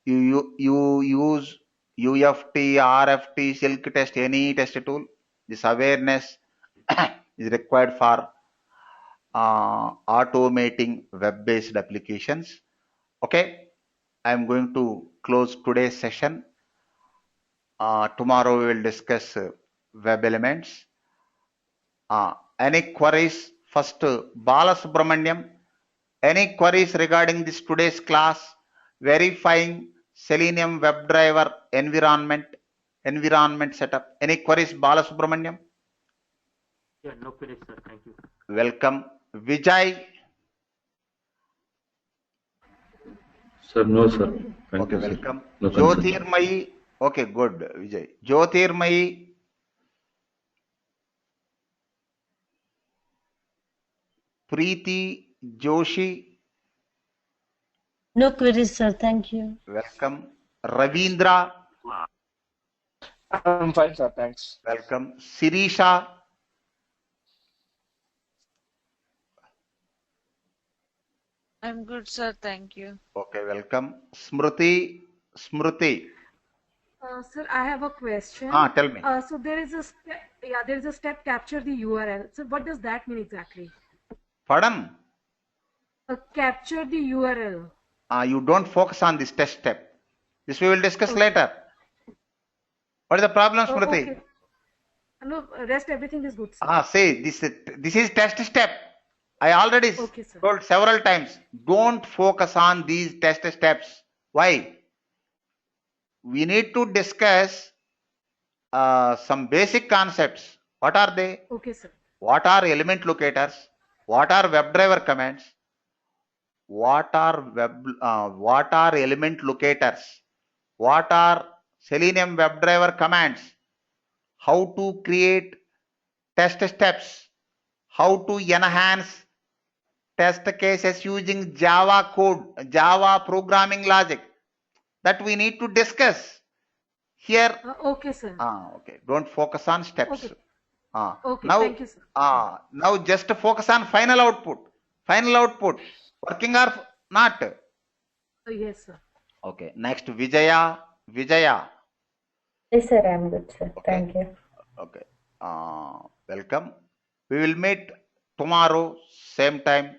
You use UFT, RFT, Silk test, any test tool. This awareness is required for automating web-based applications. Okay, I am going to close today's session. Tomorrow we will discuss web elements. Any queries? First, Balasubramaniam. Any queries regarding this today's class? Verifying Selenium WebDriver environment setup. Any queries, Balasubramaniam? Yeah, no queries, sir. Thank you. Welcome. Vijay? Sir, no, sir. Thank you, welcome. No Jyotirmayi? Okay, good, Vijay. Jyotirmayi? Preeti Joshi? No queries, sir. Thank you. Welcome. Ravindra? I'm fine, sir. Thanks. Welcome. Sirisha? I'm good, sir. Thank you. Okay, welcome. Smriti? Sir, I have a question. Tell me. So there is a step capture the URL. So what does that mean exactly? Pardon? Capture the URL. You don't focus on this test step. This we will discuss later. What is the problem, Smriti? No, rest everything is good, sir. Say this is test step. I already told several times. Don't focus on these test steps. Why? We need to discuss some basic concepts. What are they? Okay, sir. What are element locators? What are WebDriver commands? What are element locators? What are Selenium WebDriver commands? How to create test steps? How to enhance test cases using Java code, Java programming logic? That we need to discuss here. Okay, sir. Okay. Don't focus on steps. Okay. Okay. Now, thank you, sir. Now just focus on final output. Final output. Working or not? Yes, sir. Okay. Next, Vijaya. Vijaya. Yes, sir. I'm good, sir. Okay. Thank you. Okay. Welcome. We will meet tomorrow, same time,